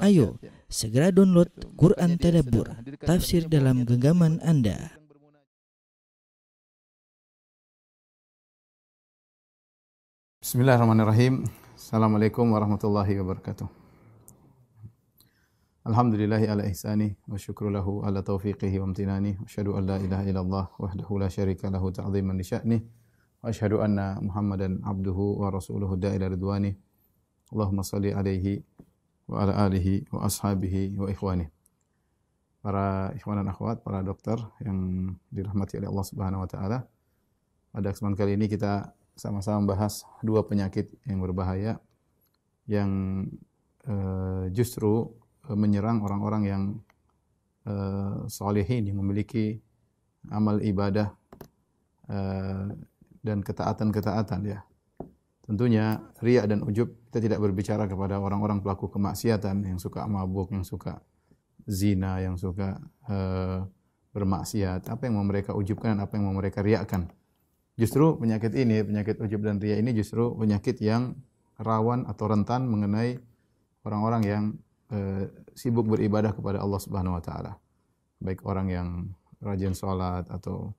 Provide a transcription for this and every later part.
Ayo, segera download Quran Tadabbur, tafsir dalam genggaman Anda. Bismillahirrahmanirrahim. Assalamualaikum warahmatullahi wabarakatuh. Alhamdulillahi ala ihsani wa syukru lahu ala taufiqihi wa amtinani. Wa asyhadu an la ilaha illallah wahdahu la syarika lahu ta'ziman li sya'nih. Wa asyhadu anna Muhammadan abduhu wa rasuluhu da'ila ridwani. Allahumma salli alaihi wa ala alihi wa ashabihi wa ikhwani. Para ikhwan dan akhwat, para dokter yang dirahmati oleh Allah Subhanahu wa taala. Pada kesempatan kali ini kita sama-sama membahas dua penyakit yang berbahaya yang justru menyerang orang-orang yang salihin, yang memiliki amal ibadah dan ketaatan-ketaatan ya. Tentunya riya dan ujub, kita tidak berbicara kepada orang-orang pelaku kemaksiatan yang suka mabuk, yang suka zina, yang suka bermaksiat. Apa yang mau mereka ujubkan, apa yang mau mereka riakan. Justru penyakit ini, penyakit ujub dan riya ini justru penyakit yang rawan atau rentan mengenai orang-orang yang sibuk beribadah kepada Allah Subhanahu wa taala. Baik orang yang rajin salat atau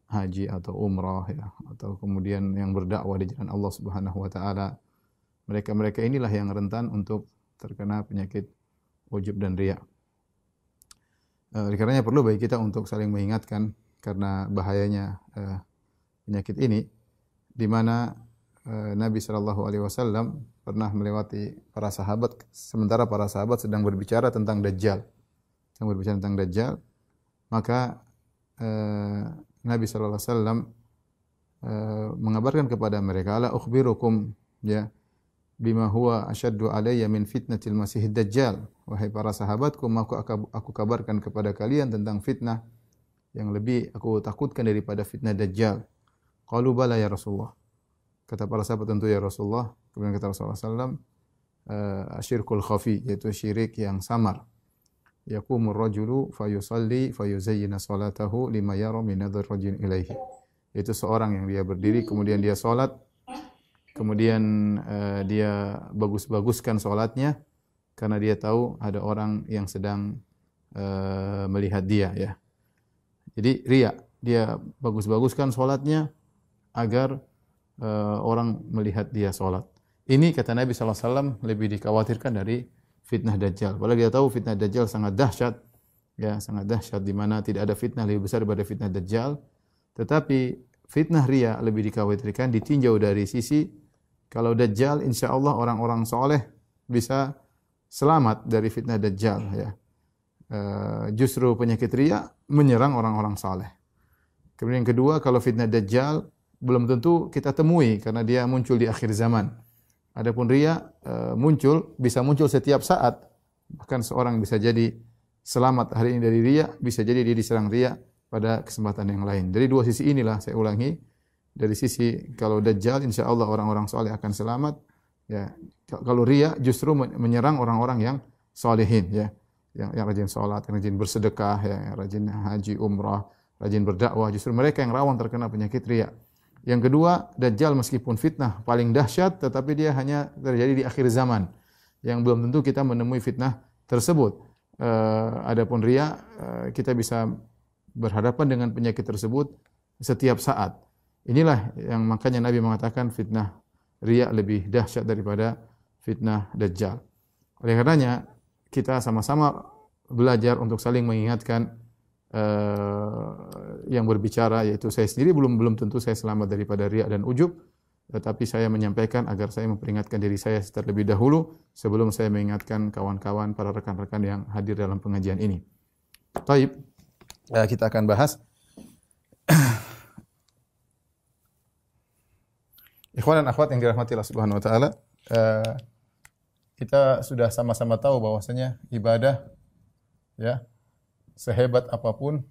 haji atau umrah ya, atau kemudian yang berdakwah di jalan Allah Subhanahu wa taala. Mereka-mereka inilah yang rentan untuk terkena penyakit ujub dan riya. Oleh karenanya perlu bagi kita untuk saling mengingatkan karena bahayanya penyakit ini, di mana Nabi SAW pernah melewati para sahabat, sementara para sahabat sedang berbicara tentang Dajjal. Maka Nabi SAW mengabarkan kepada mereka, ala ukhbirukum ya bima huwa asyaddu alayya min fitnatil masihid dajjal. Wahai para sahabatku, aku kabarkan kepada kalian tentang fitnah yang lebih aku takutkan daripada fitnah Dajjal. Qalu bala ya Rasulullah. Kata para sahabat, tentu ya Rasulullah. Kemudian kata Rasulullah SAW, asyirkul khafi, yaitu syirik yang samar. Yaqumur rajulu fayusalli fayuzayyina salatahu lima yara min nadhar rajul ilaihi. Yaitu seorang yang dia berdiri, kemudian dia salat, kemudian dia bagus-baguskan salatnya karena dia tahu ada orang yang sedang melihat dia ya. Jadi riya, dia bagus-baguskan salatnya agar orang melihat dia salat. Ini kata Nabi SAW lebih dikhawatirkan dari fitnah Dajjal. Padahal dia tahu fitnah Dajjal sangat dahsyat, ya sangat dahsyat, di mana tidak ada fitnah lebih besar daripada fitnah Dajjal. Tetapi fitnah riya lebih dikhawatirkan, ditinjau dari sisi kalau Dajjal, insya Allah orang-orang soleh bisa selamat dari fitnah Dajjal. Ya. Justru penyakit riya menyerang orang-orang soleh. Kemudian yang kedua, kalau fitnah Dajjal belum tentu kita temui karena dia muncul di akhir zaman. Adapun riya bisa muncul setiap saat. Bahkan seorang bisa jadi selamat hari ini dari riya, bisa jadi dia diserang riya pada kesempatan yang lain. Dari dua sisi inilah saya ulangi. Dari sisi kalau Dajjal insyaallah orang-orang saleh akan selamat. Ya, kalau riya justru menyerang orang-orang yang salihin ya. Yang rajin salat, yang rajin bersedekah, yang rajin haji, umrah, rajin berdakwah, justru mereka yang rawan terkena penyakit riya. Yang kedua, Dajjal meskipun fitnah paling dahsyat, tetapi dia hanya terjadi di akhir zaman. Yang belum tentu kita menemui fitnah tersebut. Adapun riya, kita bisa berhadapan dengan penyakit tersebut setiap saat. Inilah yang makanya Nabi mengatakan fitnah riya lebih dahsyat daripada fitnah Dajjal. Oleh karenanya, kita sama-sama belajar untuk saling mengingatkan yang berbicara, yaitu saya sendiri belum tentu saya selamat daripada riya dan ujub, tetapi saya menyampaikan agar saya memperingatkan diri saya terlebih dahulu sebelum saya mengingatkan kawan-kawan, para rekan-rekan yang hadir dalam pengajian ini. Baik, kita akan bahas ikhwan dan akhwat yang dirahmati Allah Subhanahu wa taala. Kita sudah sama-sama tahu bahwasanya ibadah ya sehebat apapun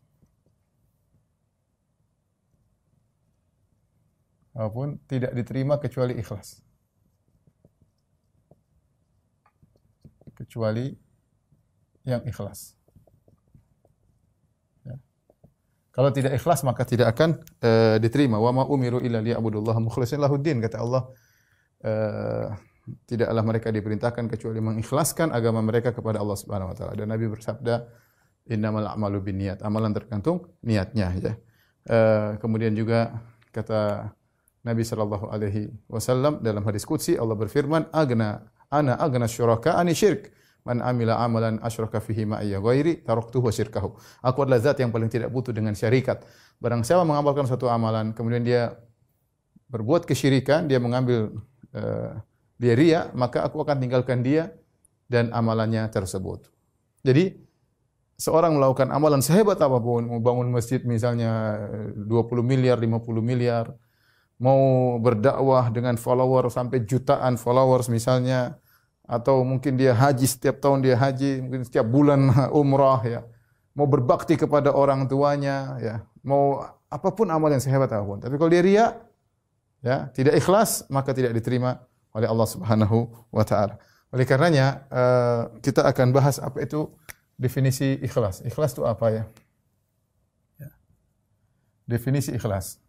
tidak diterima kecuali ikhlas. Kecuali yang ikhlas. Ya. Kalau tidak ikhlas maka tidak akan diterima. Wa ma umiru illa liya'budullaha mukhlishina lahuddin, kata Allah tidaklah mereka diperintahkan kecuali mengikhlaskan agama mereka kepada Allah Subhanahu wa taala. Dan Nabi bersabda, "Innamal a'malu binniyat." Amalan tergantung niatnya, ya. Kemudian juga kata Nabi sallallahu alaihi wasallam dalam hadis qudsi, Allah berfirman, ana agna syuraka ani syirk. Man amila amalan asyraka fihi ma'iyya ghairi taraktuhu wa syirkahu." Aku adalah zat yang paling tidak butuh dengan syarikat. Barang siapa mengamalkan satu amalan kemudian dia berbuat kesyirikan, dia mengambil dia riya, maka aku akan tinggalkan dia dan amalannya tersebut. Jadi seorang melakukan amalan sehebat apapun, mau bangun masjid misalnya 20 miliar, 50 miliar, mau berdakwah dengan follower sampai jutaan followers misalnya, atau mungkin dia haji setiap tahun dia haji, mungkin setiap bulan umrah, ya. Mau berbakti kepada orang tuanya, ya. Mau apapun amal yang sehebat apapun. Tapi kalau dia riya, ya, tidak ikhlas, maka tidak diterima oleh Allah Subhanahu wa taala. Oleh karenanya kita akan bahas apa itu definisi ikhlas. Ikhlas itu apa, ya? Ya. Definisi ikhlas.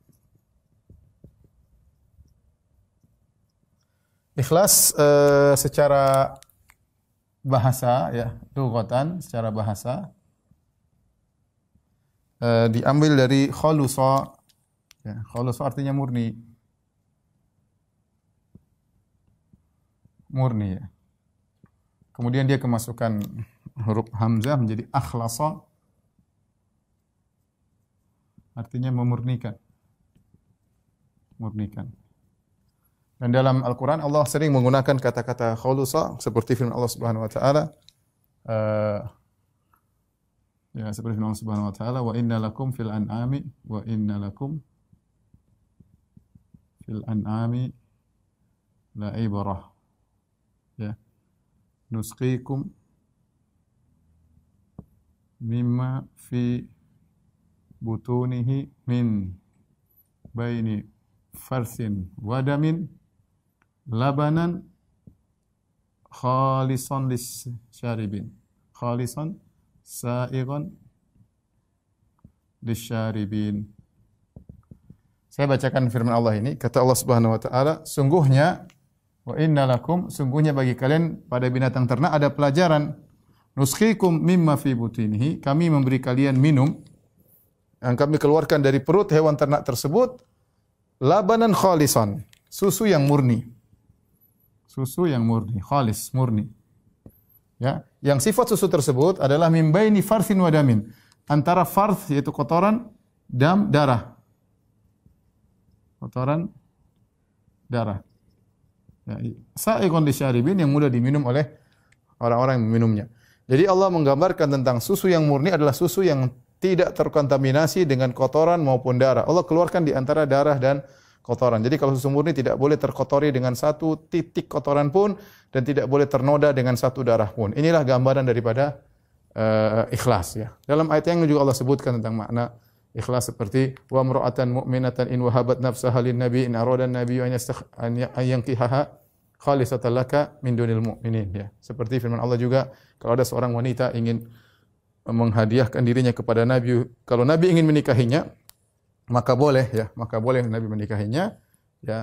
Ikhlas secara bahasa, ya, lughatan, secara bahasa diambil dari khulusa, ya, khulusa artinya murni. Murni, ya. Kemudian dia kemasukan huruf hamzah menjadi akhlasa, artinya memurnikan. Murnikan. Dan dalam Al-Quran Allah sering menggunakan kata-kata khulusa seperti firman Allah Subhanahu wa taala, ya, seperti firman Allah Subhanahu wa taala, wa inna lakum fil an'ami la ibrah, ya, nusqikum mimma fi butunihi min baini farsin wadamin labanan khalisan lisyaribin, khalisan sa'igan lisyaribin. Saya bacakan firman Allah ini, kata Allah Subhanahu wa taala, sungguhnya wa inna lakum, sungguhnya bagi kalian pada binatang ternak ada pelajaran. Nuskhikum mimma fi butinihi, kami memberi kalian minum yang kami keluarkan dari perut hewan ternak tersebut, labanan khalisan, susu yang murni. Susu yang murni, khalis, murni. Ya, yang sifat susu tersebut adalah min baini farsin wa damin, antara farth yaitu kotoran, dam darah. Kotoran darah. Ya, sa'iqun lisyaribin, yang mudah diminum oleh orang-orang yang meminumnya. Jadi Allah menggambarkan tentang susu yang murni adalah susu yang tidak terkontaminasi dengan kotoran maupun darah. Allah keluarkan di antara darah dan kotoran. Jadi kalau susu murni tidak boleh terkotori dengan satu titik kotoran pun dan tidak boleh ternoda dengan satu darah pun. Inilah gambaran daripada ikhlas, ya. Dalam ayat yang juga Allah sebutkan tentang makna ikhlas seperti wa imra'atan mu'minatan in wahabat nafsaha lin nabi in arada an-nabi an yankihaha khalisatan laka min dunil mu'minin, ya. Seperti firman Allah juga, kalau ada seorang wanita ingin menghadiahkan dirinya kepada Nabi, kalau Nabi ingin menikahinya, maka boleh, ya, maka boleh Nabi menikahinya, ya.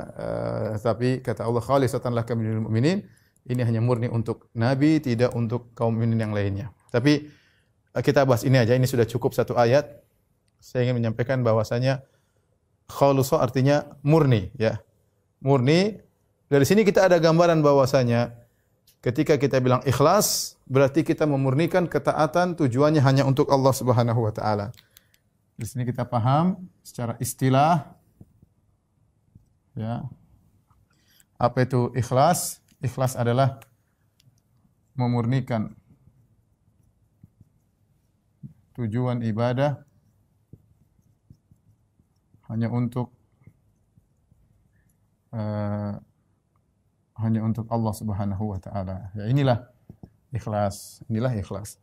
Tapi kata Allah, khalisatan laka min dunil mu'minin, ini hanya murni untuk Nabi, tidak untuk kaum mukminin yang lainnya. Tapi kita bahas ini aja, ini sudah cukup satu ayat. Saya ingin menyampaikan bahwasanya khulusa artinya murni, ya. Murni. Dari sini kita ada gambaran bahwasanya ketika kita bilang ikhlas, berarti kita memurnikan ketaatan, tujuannya hanya untuk Allah Subhanahu wa taala. Di sini kita paham secara istilah, ya. Apa itu ikhlas? Ikhlas adalah memurnikan tujuan ibadah hanya untuk Allah Subhanahu wa taala. Ya, inilah ikhlas. Inilah ikhlas.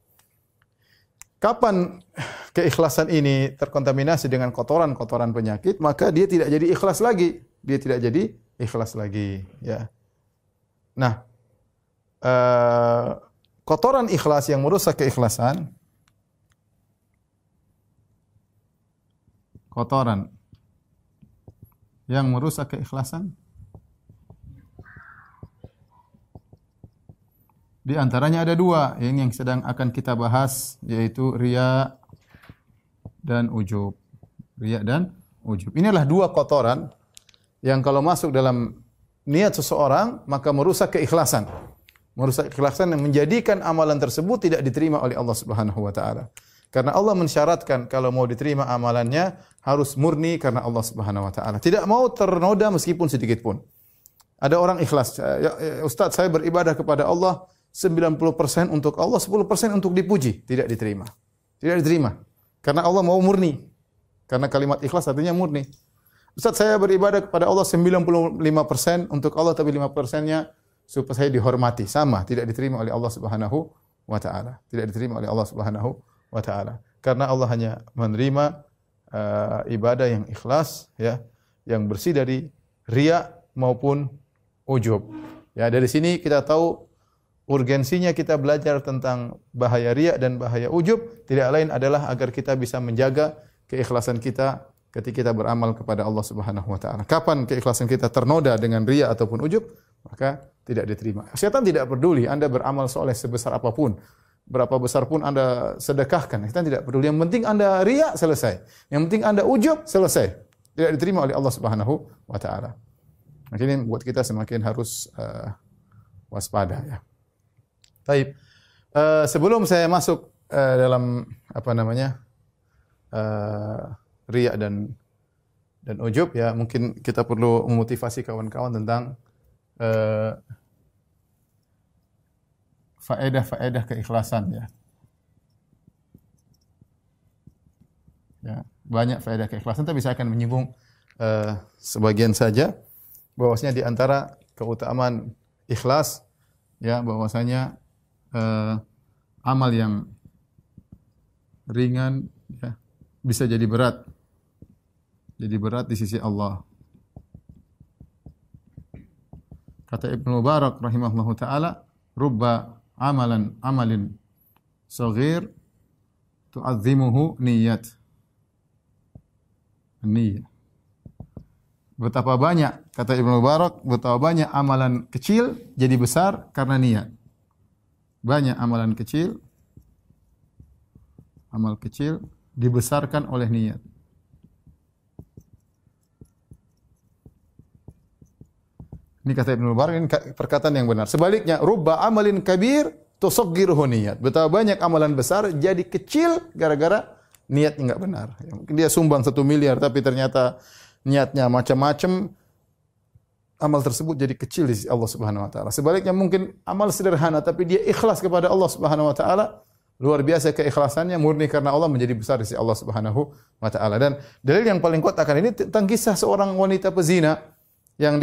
Kapan keikhlasan ini terkontaminasi dengan kotoran-kotoran penyakit, maka dia tidak jadi ikhlas lagi. Dia tidak jadi ikhlas lagi, ya. Nah, kotoran ikhlas yang merusak keikhlasan, kotoran yang merusak keikhlasan, Di antaranya ada dua yang sedang akan kita bahas, yaitu riya dan ujub. Riya dan ujub. Inilah dua kotoran yang kalau masuk dalam niat seseorang maka merusak keikhlasan. Merusak keikhlasan yang menjadikan amalan tersebut tidak diterima oleh Allah Subhanahu wa taala. Karena Allah mensyaratkan kalau mau diterima amalannya harus murni karena Allah Subhanahu wa taala. Tidak mau ternoda meskipun sedikit pun. Ada orang ikhlas, Ustaz saya beribadah kepada Allah 90% untuk Allah, 10% untuk dipuji, tidak diterima. Tidak diterima. Karena Allah mau murni. Karena kalimat ikhlas artinya murni. Ustaz saya beribadah kepada Allah 95% untuk Allah, tapi 5%-nya supaya saya dihormati. Sama, tidak diterima oleh Allah Subhanahu wa taala. Tidak diterima oleh Allah Subhanahu wa taala. Karena Allah hanya menerima ibadah yang ikhlas, ya, yang bersih dari riya maupun ujub. Ya, dari sini kita tahu urgensinya kita belajar tentang bahaya riya dan bahaya ujub, tidak lain adalah agar kita bisa menjaga keikhlasan kita ketika kita beramal kepada Allah Subhanahu wa taala. Kapan keikhlasan kita ternoda dengan riya ataupun ujub, maka tidak diterima. Syaitan tidak peduli Anda beramal soleh sebesar apapun. Berapa besar pun Anda sedekahkan, kita tidak peduli. Yang penting Anda riya, selesai. Yang penting Anda ujub, selesai. Tidak diterima oleh Allah Subhanahu wa taala. Maka ini buat kita semakin harus waspada, ya. Baik. Sebelum saya masuk dalam riya dan ujub, ya, mungkin kita perlu memotivasi kawan-kawan tentang faedah-faedah keikhlasan, ya. Ya, banyak faedah keikhlasan, tapi saya akan menyinggung sebagian saja. Bahwasanya di antara keutamaan ikhlas, ya, bahwasanya amal yang ringan, ya, bisa jadi berat. Jadi berat di sisi Allah. Kata Ibnu Mubarak rahimahullahu taala, rubba amalin saghir tu'azzimuhu niyyat. Niyyah. Betapa banyak, kata Ibnu Mubarak, betapa banyak amalan kecil jadi besar karena niat. Banyak amalan kecil, amal kecil dibesarkan oleh niat. Ini kata Ibnu Mubarak, ini perkataan yang benar. Sebaliknya, rubba amalin kabir tusaggiruhu niyat. Betapa banyak amalan besar jadi kecil gara-gara niatnya enggak benar. Ya, mungkin dia sumbang 1 miliar tapi ternyata niatnya macam-macam, amal tersebut jadi kecil di sisi Allah Subhanahu wa taala. Sebaliknya mungkin amal sederhana tapi dia ikhlas kepada Allah Subhanahu wa taala, luar biasa keikhlasannya, murni karena Allah, menjadi besar di sisi Allah Subhanahu wa taala. Dan dalil yang paling kuat akan ini tentang kisah seorang wanita pezina yang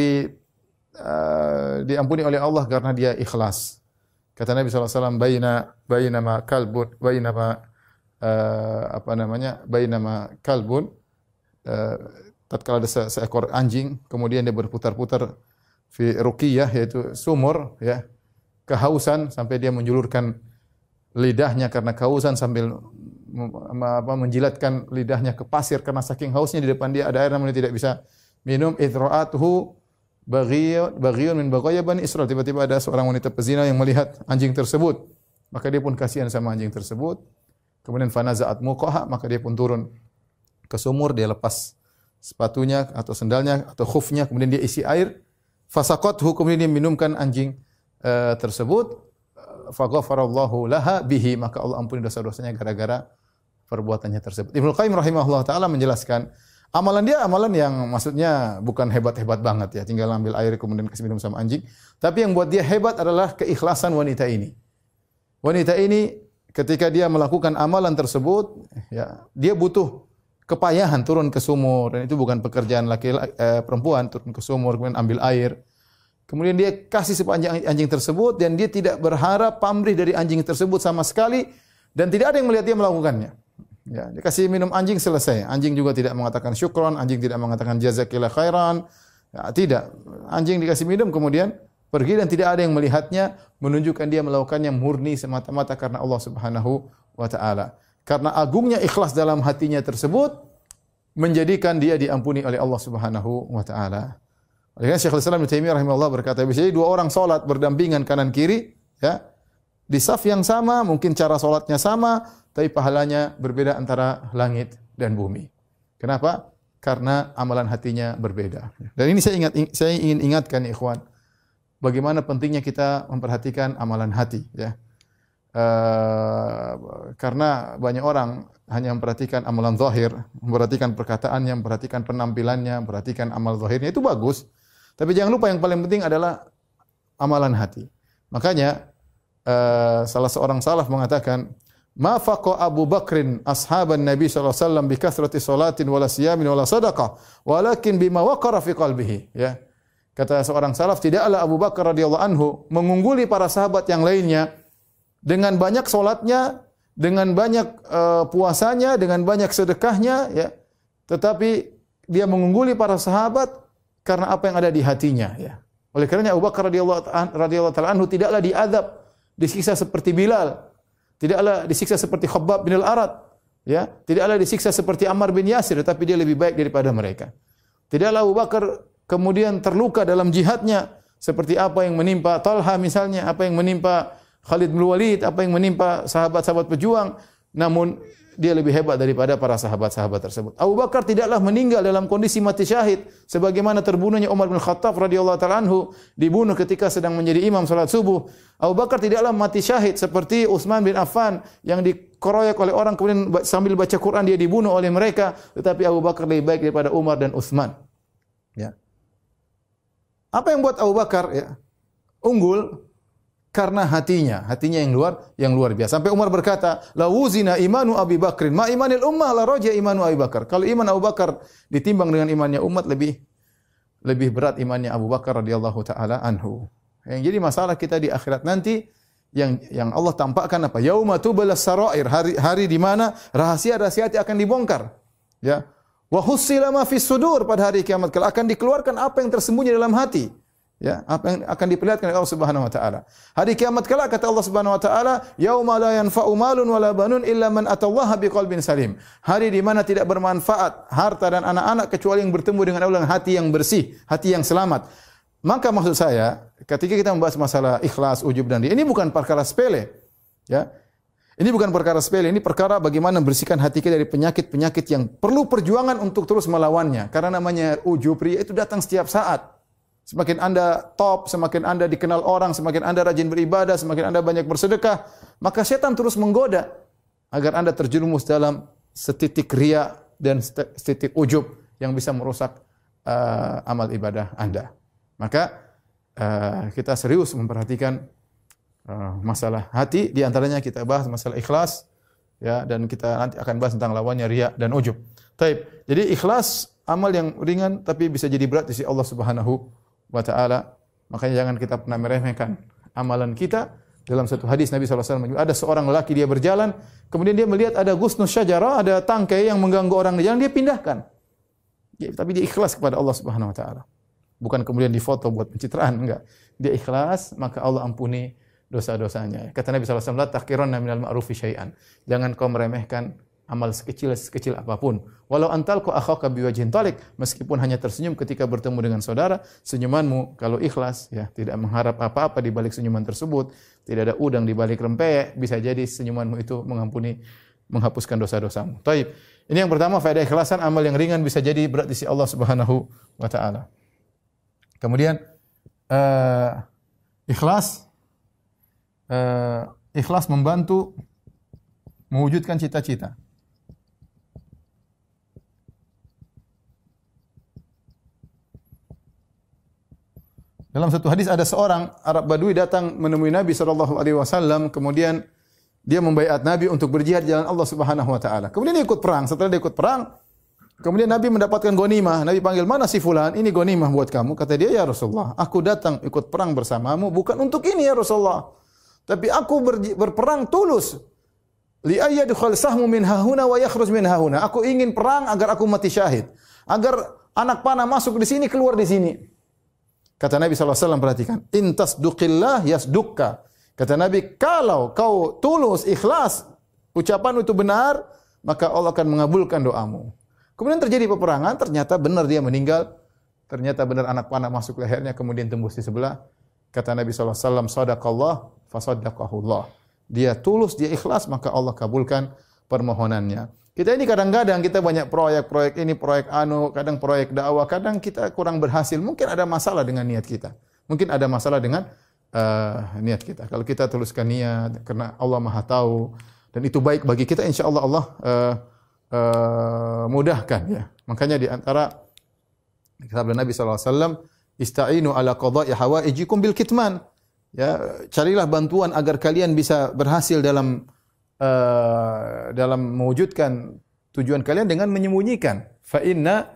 diampuni oleh Allah karena dia ikhlas. Kata Nabi sallallahu alaihi wasallam, bainama kalbun, tatkala ada seekor anjing, kemudian dia berputar-putar fi ruqiyah, yaitu sumur, ya, kehausan sampai dia menjulurkan lidahnya karena kehausan sambil menjilatkan lidahnya ke pasir karena saking hausnya. Di depan dia ada air namun dia tidak bisa minum. Idra'atuhu baghiyun min baghaya bani Israil. Tiba-tiba ada seorang wanita pezina yang melihat anjing tersebut, maka dia pun kasihan sama anjing tersebut. Kemudian fanaza'at muqaha, maka dia pun turun ke sumur, dia lepas sepatunya atau sendalnya atau khufnya, kemudian dia isi air, fasaqathu, kemudian dia minumkan anjing tersebut, faghfarallahu laha bihi, maka Allah ampuni dosa-dosanya gara-gara perbuatannya tersebut. Ibnu Qayyim rahimahullah taala menjelaskan, amalan dia amalan yang maksudnya bukan hebat-hebat banget, ya, tinggal ambil air kemudian kasih minum sama anjing, tapi yang buat dia hebat adalah keikhlasan wanita ini. Wanita ini ketika dia melakukan amalan tersebut, ya, dia butuh kepayahan turun ke sumur, dan itu bukan pekerjaan perempuan, turun ke sumur kemudian ambil air. Kemudian dia kasih sepanjang anjing tersebut dan dia tidak berharap pamrih dari anjing tersebut sama sekali dan tidak ada yang melihat dia melakukannya. Ya, dia kasih minum anjing, selesai. Anjing juga tidak mengatakan syukron, anjing tidak mengatakan jazakillah khairan. Ya, tidak. Anjing dikasih minum kemudian pergi dan tidak ada yang melihatnya, menunjukkan dia melakukannya murni semata-mata karena Allah Subhanahu wa taala. Karena agungnya ikhlas dalam hatinya tersebut menjadikan dia diampuni oleh Allah Subhanahu wa taala. Oleh karena Syekhul Islam Ibnu Taimiyah rahimahullah berkata, bisa jadi dua orang salat berdampingan kanan kiri, ya. di saf yang sama, mungkin cara salatnya sama, tapi pahalanya berbeda antara langit dan bumi. Kenapa? Karena amalan hatinya berbeda. Dan ini saya ingin ingatkan ikhwan, bagaimana pentingnya kita memperhatikan amalan hati, ya. Karena banyak orang hanya memperhatikan amalan zahir, memperhatikan perkataannya, memperhatikan penampilannya, memperhatikan amal zahirnya, itu bagus. Tapi jangan lupa yang paling penting adalah amalan hati. Makanya salah seorang salaf mengatakan, "Ma faqa Abu Bakrin ashaban Nabi sallallahu alaihi wasallam bi kathrati salatin wala siyamin wala sadaqah, walakin bima waqara fi qalbihi." Ya. Kata seorang salaf, tidaklah Abu Bakar radhiyallahu anhu mengungguli para sahabat yang lainnya dengan banyak salatnya, dengan banyak puasanya, dengan banyak sedekahnya, ya. Tetapi dia mengungguli para sahabat karena apa yang ada di hatinya, ya. Oleh karenanya Abu Bakar radhiyallahu taala anhu tidaklah diazab, disiksa seperti Bilal, tidaklah disiksa seperti Khabbab bin al-Arat, ya, tidaklah disiksa seperti Ammar bin Yasir, tetapi dia lebih baik daripada mereka. Tidaklah Abu Bakar kemudian terluka dalam jihadnya seperti apa yang menimpa Talha misalnya, apa yang menimpa Khalid bin Walid, apa yang menimpa sahabat-sahabat pejuang, namun dia lebih hebat daripada para sahabat-sahabat tersebut. Abu Bakar tidaklah meninggal dalam kondisi mati syahid sebagaimana terbunuhnya Umar bin Khattab radhiyallahu taala anhu, dibunuh ketika sedang menjadi imam salat subuh. Abu Bakar tidaklah mati syahid seperti Utsman bin Affan yang dikeroyok oleh orang kemudian sambil baca Quran dia dibunuh oleh mereka, tetapi Abu Bakar lebih baik daripada Umar dan Utsman. Ya. Apa yang buat Abu Bakar, ya, unggul? Karena hatinya yang luar biasa. Sampai Umar berkata, "La wuzina imanu Abi Bakrin, ma imanil ummah la raja imanu Abi Bakar." Kalau iman Abu Bakar ditimbang dengan imannya umat, lebih berat imannya Abu Bakar radhiyallahu taala anhu. Yang jadi masalah kita di akhirat nanti yang Allah tampakkan apa? Yauma tubalas sarair, hari di mana rahasia-rahasia hati akan dibongkar. Ya. Wa hussila ma fis sudur, pada hari kiamat kelak akan dikeluarkan apa yang tersembunyi dalam hati. Ya, apa yang akan diperlihatkan oleh Allah Subhanahu wa taala. Hari kiamat kelak kata Allah Subhanahu wa taala, "Yauma la yanfa'u malun wala banun illa man atallaha biqalbin salim." Hari di mana tidak bermanfaat harta dan anak-anak kecuali yang bertemu dengan Allah dengan hati yang bersih, hati yang selamat. Maka maksud saya, ketika kita membahas masalah ikhlas, ujub dan riya, ini bukan perkara sepele. Ya. Ini bukan perkara sepele, ini perkara bagaimana membersihkan hati kita dari penyakit-penyakit yang perlu perjuangan untuk terus melawannya. Karena namanya ujub, riya itu datang setiap saat. Semakin Anda top, semakin Anda dikenal orang, semakin Anda rajin beribadah, semakin Anda banyak bersedekah, maka setan terus menggoda agar Anda terjerumus dalam setitik riya dan setitik ujub yang bisa merusak amal ibadah Anda. Maka kita serius memperhatikan masalah hati, di antaranya kita bahas masalah ikhlas, ya, dan kita nanti akan bahas tentang lawannya riya dan ujub. Taib. Jadi ikhlas amal yang ringan tapi bisa jadi berat di sisi Allah Subhanahu wa ta'ala. Makanya jangan kita pernah meremehkan amalan kita. Dalam satu hadis Nabi SAW, ada seorang lelaki dia berjalan, kemudian dia melihat ada gusnus syajarah, ada tangkai yang mengganggu orang di jalan, dia pindahkan. Ya, tapi dia ikhlas kepada Allah Subhanahu wa ta'ala. Bukan kemudian difoto buat pencitraan, enggak. Dia ikhlas, maka Allah ampuni dosa-dosanya. Kata Nabi SAW, "La tahqiranna minal ma'rufi syai'an." Jangan kau meremehkan amal sekecil apapun. Walau antalqu akhaka biwajhin talik, meskipun hanya tersenyum ketika bertemu dengan saudara, senyumanmu kalau ikhlas, ya, tidak mengharap apa-apa di balik senyuman tersebut, tidak ada udang di balik rempeyek, bisa jadi senyumanmu itu menghapuskan dosa-dosamu. Taib. Ini yang pertama, faedah ikhlasan, amal yang ringan bisa jadi berat di sisi Allah Subhanahu wa taala. Kemudian ikhlas membantu mewujudkan cita-cita. Dalam satu hadis ada seorang Arab Badui datang menemui Nabi SAW, kemudian dia membaiat Nabi untuk berjihad di jalan Allah Subhanahu wa taala. Kemudian dia ikut perang. Setelah dia ikut perang, kemudian Nabi mendapatkan ghanimah. Nabi panggil, "Mana si fulan? Ini ghanimah buat kamu." Kata dia, "Ya Rasulullah, aku datang ikut perang bersamamu bukan untuk ini ya Rasulullah. Tapi aku berperang tulus. Li ayyadkhul sahmu min hahuna wa yakhruj min hahuna." Aku ingin perang agar aku mati syahid. Agar anak panah masuk di sini, keluar di sini. Kata Nabi SAW, perhatikan, "In tasduqillah yasdukka." Kata Nabi, kalau kau tulus, ikhlas, ucapan itu benar, maka Allah akan mengabulkan doamu. Kemudian terjadi peperangan, ternyata benar dia meninggal, ternyata benar anak panah masuk lehernya, kemudian tembus di sebelah. Kata Nabi SAW, "Sadaqallah, fasaddaqahullah." dia tulus, dia ikhlas, maka Allah kabulkan permohonannya. Kita ini kadang-kadang kita banyak proyek ini, proyek kadang proyek dakwah, kadang kita kurang berhasil. Mungkin ada masalah dengan niat kita. Mungkin ada masalah dengan niat kita. Kalau kita tuluskan niat karena Allah Maha tahu dan itu baik bagi kita, insya Allah Allah mudahkan ya. Makanya di antara kitab Nabi sallallahu alaihi wasallam, ista'inu ala qada'i hawaijikum bil kitman. Ya, carilah bantuan agar kalian bisa berhasil dalam mewujudkan tujuan kalian dengan menyembunyikan. Fa inna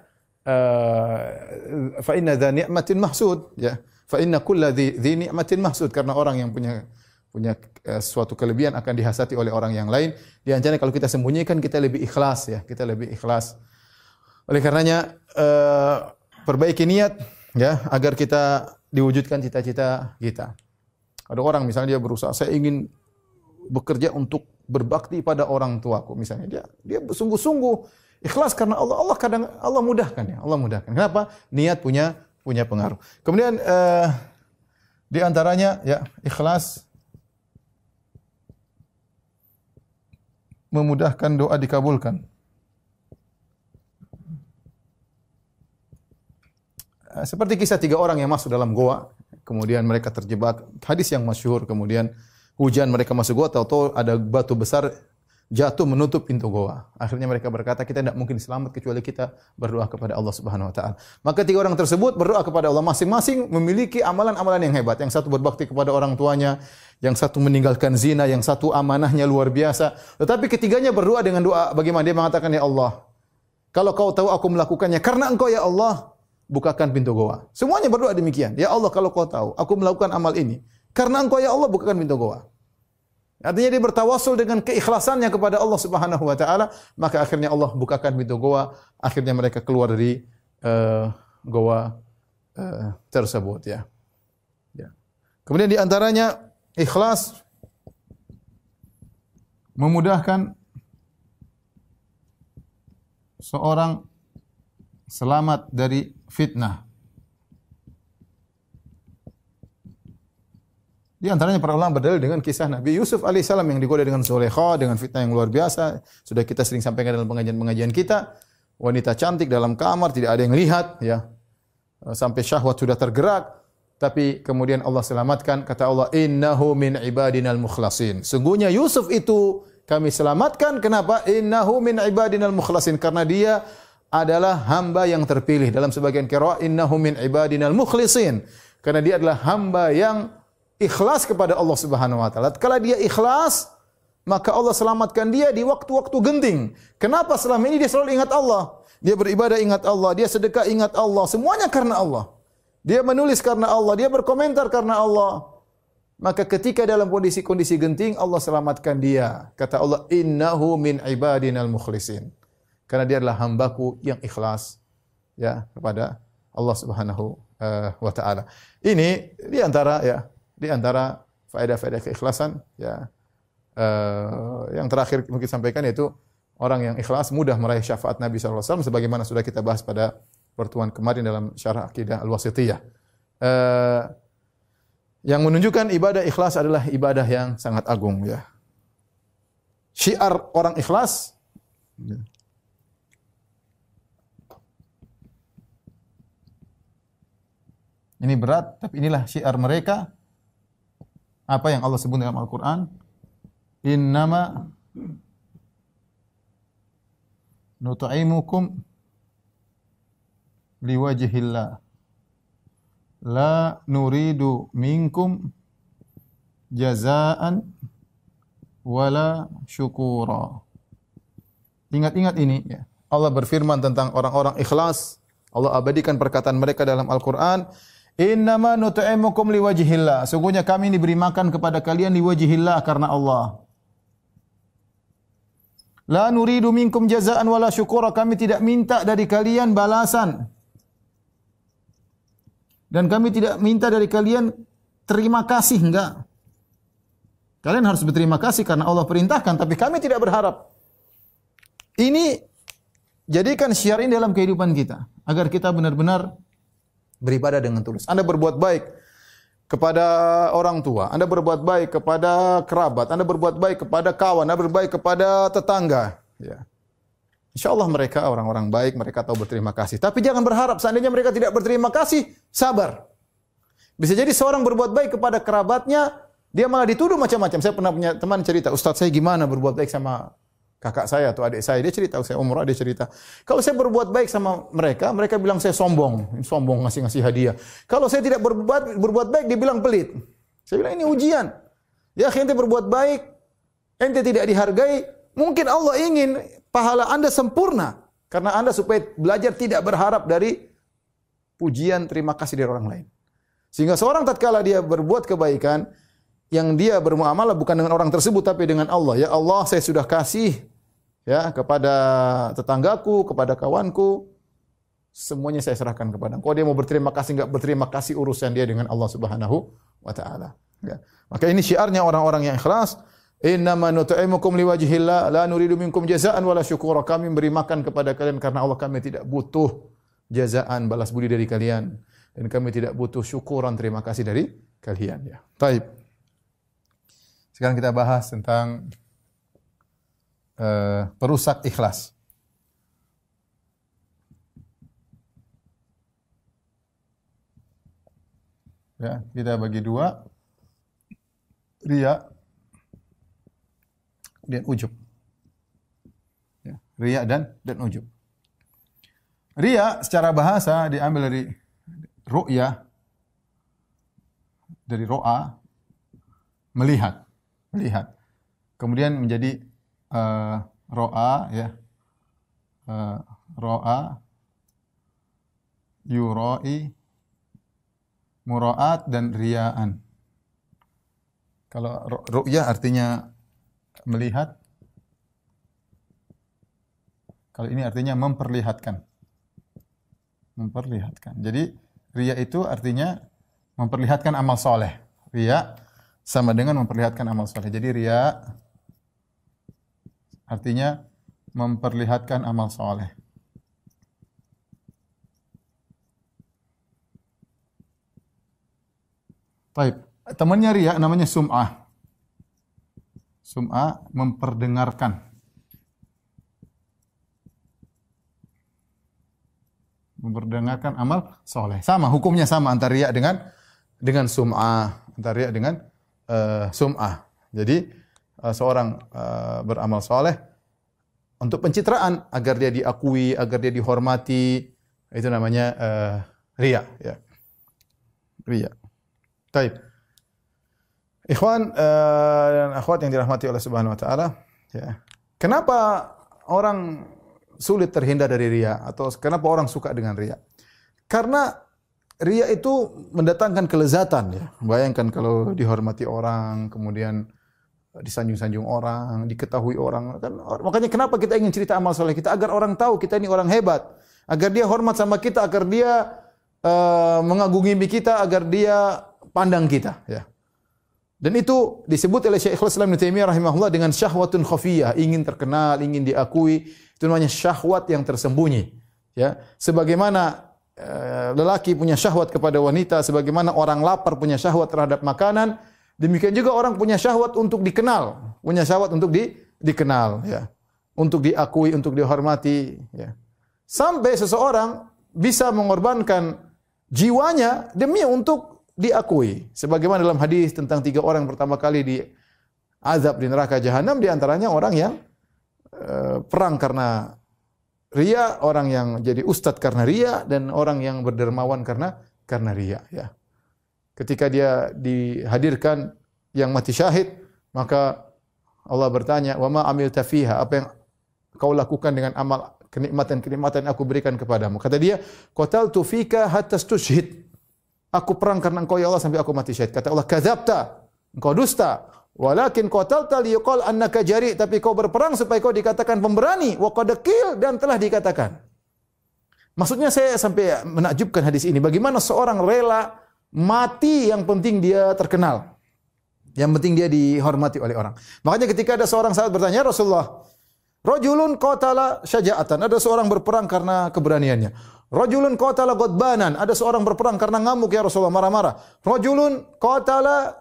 dha ni'matin mahsud, ya. Fa inna kulla dhi ni'matin mahsud, karena orang yang punya suatu kelebihan akan dihasati oleh orang yang lain. Di antaranya kalau kita sembunyikan, kita lebih ikhlas ya, kita lebih ikhlas. Oleh karenanya perbaiki niat ya agar kita diwujudkan cita-cita kita. Ada orang misalnya dia berusaha, saya ingin bekerja untuk berbakti pada orang tuaku misalnya, dia sungguh-sungguh ikhlas karena Allah kadang Allah mudahkan ya, Allah mudahkan. Kenapa? Niat punya pengaruh. Kemudian di antaranya ya ikhlas memudahkan doa dikabulkan. Seperti kisah 3 orang yang masuk dalam goa, kemudian mereka terjebak, hadis yang masyhur, kemudian hujan, mereka masuk goa, tahu-tahu ada batu besar jatuh menutup pintu goa. Akhirnya mereka berkata, kita tidak mungkin selamat kecuali kita berdoa kepada Allah Subhanahu wa taala. Maka 3 orang tersebut berdoa kepada Allah, masing-masing memiliki amalan-amalan yang hebat. Yang satu berbakti kepada orang tuanya, yang satu meninggalkan zina, yang satu amanahnya luar biasa. Tetapi ketiganya berdoa dengan doa bagaimana? Dia mengatakan, ya Allah, kalau kau tahu aku melakukannya karena engkau ya Allah, bukakan pintu goa. Semuanya berdoa demikian. Ya Allah, kalau kau tahu aku melakukan amal ini karena engkau ya Allah, bukakan pintu goa. Artinya dia bertawassul dengan keikhlasannya kepada Allah Subhanahu wa taala, maka akhirnya Allah bukakan pintu goa, akhirnya mereka keluar dari goa tersebut ya. Ya. Kemudian di antaranya ikhlas memudahkan seorang selamat dari fitnah. Di antaranya para ulama berdalil dengan kisah Nabi Yusuf alaihissalam yang digoda dengan Zulaikha dengan fitnah yang luar biasa. Sudah kita sering sampaikan dalam pengajian-pengajian kita. Wanita cantik dalam kamar, tidak ada yang lihat ya. Sampai syahwat sudah tergerak, tapi kemudian Allah selamatkan. Kata Allah, innahu min ibadinal mukhlasin. Sungguhnya Yusuf itu kami selamatkan. Kenapa? Innahu min ibadinal mukhlasin, karena dia adalah hamba yang terpilih. Dalam sebagian qiraah, innahu min ibadinal mukhlisin, karena dia adalah hamba yang ikhlas kepada Allah Subhanahu wa taala. Kalau dia ikhlas, maka Allah selamatkan dia di waktu-waktu genting. Kenapa? Selama ini dia selalu ingat Allah. Dia beribadah ingat Allah, dia sedekah ingat Allah, semuanya karena Allah. Dia menulis karena Allah, dia berkomentar karena Allah. Maka ketika dalam kondisi-kondisi genting, Allah selamatkan dia. Kata Allah, innahu min ibadinal mukhlisin. Karena dia adalah hambaku yang ikhlas ya kepada Allah Subhanahu wa taala. Ini di antara faedah-faedah keikhlasan ya. Yang terakhir mungkin sampaikan yaitu orang yang ikhlas mudah meraih syafaat Nabi sallallahu alaihi wasallam sebagaimana sudah kita bahas pada pertemuan kemarin dalam syarah akidah Al-Wasithiyah. Yang menunjukkan ibadah ikhlas adalah ibadah yang sangat agung ya. Syiar orang ikhlas ini berat, tapi inilah syiar mereka. Apa yang Allah sebut dalam Al-Quran? Innama nut'imukum liwajhillah. La nuridu minkum jazaan wala syukura. Ingat-ingat ini ya. Allah berfirman tentang orang-orang ikhlas. Allah abadikan perkataan mereka dalam Al-Quran. Innama nut'imukum liwajhillah. Sungguhnya kami diberi makan kepada kalian liwajhillah, karena Allah. La nuridu minkum jazaan wala syukura. Kami tidak minta dari kalian balasan. Dan kami tidak minta dari kalian terima kasih, enggak. Kalian harus berterima kasih karena Allah perintahkan, tapi kami tidak berharap. Ini jadikan syiar ini dalam kehidupan kita agar kita benar-benar beribadah dengan tulus. Anda berbuat baik kepada orang tua, Anda berbuat baik kepada kerabat, Anda berbuat baik kepada kawan, Anda berbuat baik kepada tetangga, ya. Insya Allah mereka orang-orang baik, mereka tahu berterima kasih. Tapi jangan berharap seandainya mereka tidak berterima kasih, sabar. Bisa jadi seorang berbuat baik kepada kerabatnya, dia malah dituduh macam-macam. Saya pernah punya teman cerita, Ustaz saya gimana berbuat baik sama kakak saya atau adik saya. Dia cerita, saya umur dia cerita. Kalau saya berbuat baik sama mereka, mereka bilang saya sombong. Sombong ngasih-ngasih hadiah. Kalau saya tidak berbuat baik, dia bilang pelit. Saya bilang ini ujian. Ya, ente berbuat baik, ente tidak dihargai. Mungkin Allah ingin pahala Anda sempurna. Karena Anda supaya belajar tidak berharap dari pujian, terima kasih dari orang lain. Sehingga seorang tatkala dia berbuat kebaikan, yang dia bermuamalah bukan dengan orang tersebut tapi dengan Allah. Ya Allah, saya sudah kasih ya kepada tetanggaku, kepada kawanku, semuanya saya serahkan kepada Engkau. Dia mau berterima kasih enggak berterima kasih, urusan dia dengan Allah Subhanahu wa taala. Ya. Maka ini syiarnya orang-orang yang ikhlas. Innama nut'imukum liwajhillah la nuridu minkum jazaa'an wala syukura. Kami memberi makan kepada kalian karena Allah, kami tidak butuh jazaan, balas budi dari kalian, dan kami tidak butuh syukuran, terima kasih dari kalian, ya. Baik. Sekarang kita bahas tentang perusak ikhlas. Ya, kita bagi dua, riya dan ujub. Ya, riya dan ujub. Riya secara bahasa diambil dari ru'ya, dari ro'a, melihat. Kemudian menjadi ro'a, ya, ro'a, yura'i, mura'at dan riya'an. Kalau ru'ya artinya melihat, kalau ini artinya memperlihatkan. Jadi riya itu artinya memperlihatkan amal soleh. Riya sama dengan memperlihatkan amal soleh. Jadi riya artinya memperlihatkan amal soleh. Baik, temannya riya namanya sum'ah. Sum'ah memperdengarkan. Memperdengarkan amal soleh. Sama, hukumnya sama antara riya dengan sum'ah. Antara riya dengan sum'ah. Jadi seorang beramal soleh untuk pencitraan, agar dia diakui, agar dia dihormati, itu namanya riya, ya. Riya. Baik. Ikhwan dan akhwat yang dirahmati oleh Subhanahu wa taala, ya. Kenapa orang sulit terhindar dari riya, atau kenapa orang suka dengan riya? Karena riya itu mendatangkan kelezatan, ya. Bayangkan kalau dihormati orang, kemudian disanjung-sanjung orang, diketahui orang. Kan, makanya kenapa kita ingin cerita amal soleh kita, agar orang tahu kita ini orang hebat, agar dia hormat sama kita, agar dia mengagumi kita, agar dia pandang kita, ya. Dan itu disebut oleh Syekh Islam Ibnu Taimiyah rahimahullah dengan syahwatun khafiyah, ingin terkenal, ingin diakui. Itu namanya syahwat yang tersembunyi, ya. Sebagaimana lelaki punya syahwat kepada wanita, sebagaimana orang lapar punya syahwat terhadap makanan, demikian juga orang punya syahwat untuk dikenal, punya syahwat untuk dikenal, ya. Untuk diakui, untuk dihormati, ya. Sampai seseorang bisa mengorbankan jiwanya demi untuk diakui. Sebagaimana dalam hadis tentang 3 orang pertama kali di azab di neraka jahanam, di antaranya orang yang perang karena riya, orang yang jadi ustadz karena riya, dan orang yang berdermawan karena riya, ya. Ketika dia dihadirkan yang mati syahid, maka Allah bertanya, "Wa ma amilta fiha?" Apa yang kau lakukan dengan amal kenikmatan-kenikmatan yang aku berikan kepadamu? Kata dia, "Qataltu fika hatta stushhid." Aku perang karena Engkau ya Allah sampai aku mati syahid. Kata Allah, "Kadzabta." Engkau dusta. "Walakin qatalta liyuqal annaka jari." Tapi kau berperang supaya kau dikatakan pemberani. Wa qad qil, dan telah dikatakan. Maksudnya saya sampai menakjubkan hadis ini. Bagaimana seorang rela mati, yang penting dia terkenal, yang penting dia dihormati oleh orang. Makanya ketika ada seorang sahabat bertanya, "Rasulullah, rajulun qatala syaja'atan." Ada seorang berperang karena keberaniannya. Rajulun qatala ghadbanan, ada seorang berperang karena ngamuk ya Rasulullah, marah-marah. Rajulun qatala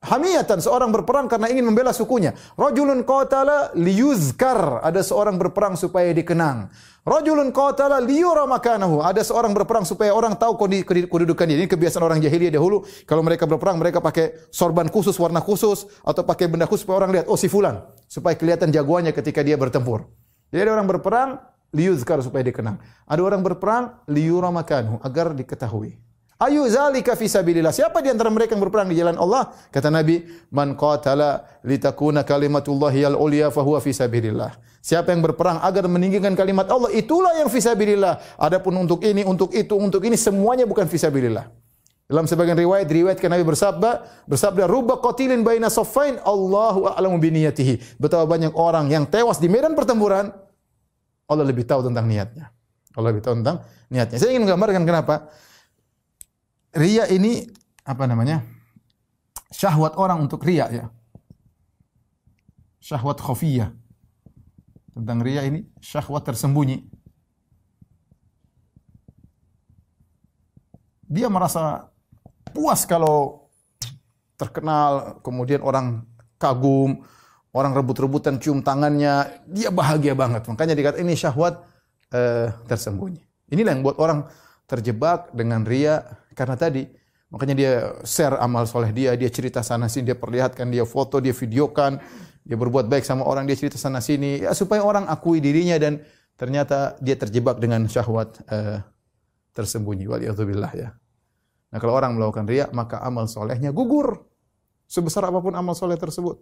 hamiyatan, seorang berperang karena ingin membela sukunya. Rajulun qatala liyuzkar, ada seorang berperang supaya dikenang. Rajulun qatala liyura makanahu, ada seorang berperang supaya orang tahu kedudukan dia. Ini kebiasaan orang jahiliyah dahulu, kalau mereka berperang mereka pakai sorban khusus, warna khusus, atau pakai benda khusus supaya orang lihat, oh si fulan, supaya kelihatan jagoannya ketika dia bertempur. Jadi ada orang berperang liyuzkar supaya dikenang. Ada orang berperang liyura makanahu, agar diketahui. Ayu zalika fi sabilillah. Siapa di antara mereka yang berperang di jalan Allah? Kata Nabi, man qatala litakuna kalimatullahi al-ulya fahuwa fi sabilillah. Siapa yang berperang agar meninggikan kalimat Allah, itulah yang fi sabilillah. Adapun untuk ini, untuk itu, untuk ini semuanya bukan fi sabilillah. Dalam sebagian riwayat diriwayatkan Nabi bersabda rubba qatilin baina saffain Allahu a'lamu bi niyatihi. Betapa banyak orang yang tewas di medan pertempuran, Allah lebih tahu tentang niatnya. Allah lebih tahu tentang niatnya. Saya ingin menggambarkan kenapa riya ini apa namanya? Syahwat orang untuk riya ya. Syahwat khafiyah. Tentang riya ini syahwat tersembunyi. Dia merasa puas kalau terkenal, kemudian orang kagum, orang rebut-rebutan cium tangannya, dia bahagia banget. Makanya dikatakan ini syahwat tersembunyi. Inilah yang buat orang terjebak dengan riya karena tadi. Makanya dia share amal soleh dia cerita sana sini, dia perlihatkan, dia foto, dia videokan, dia berbuat baik sama orang, dia cerita sana sini, ya supaya orang akui dirinya dan ternyata dia terjebak dengan syahwat tersembunyi. Waliyadzubillah ya. Nah kalau orang melakukan riya maka amal solehnya gugur sebesar apapun amal soleh tersebut.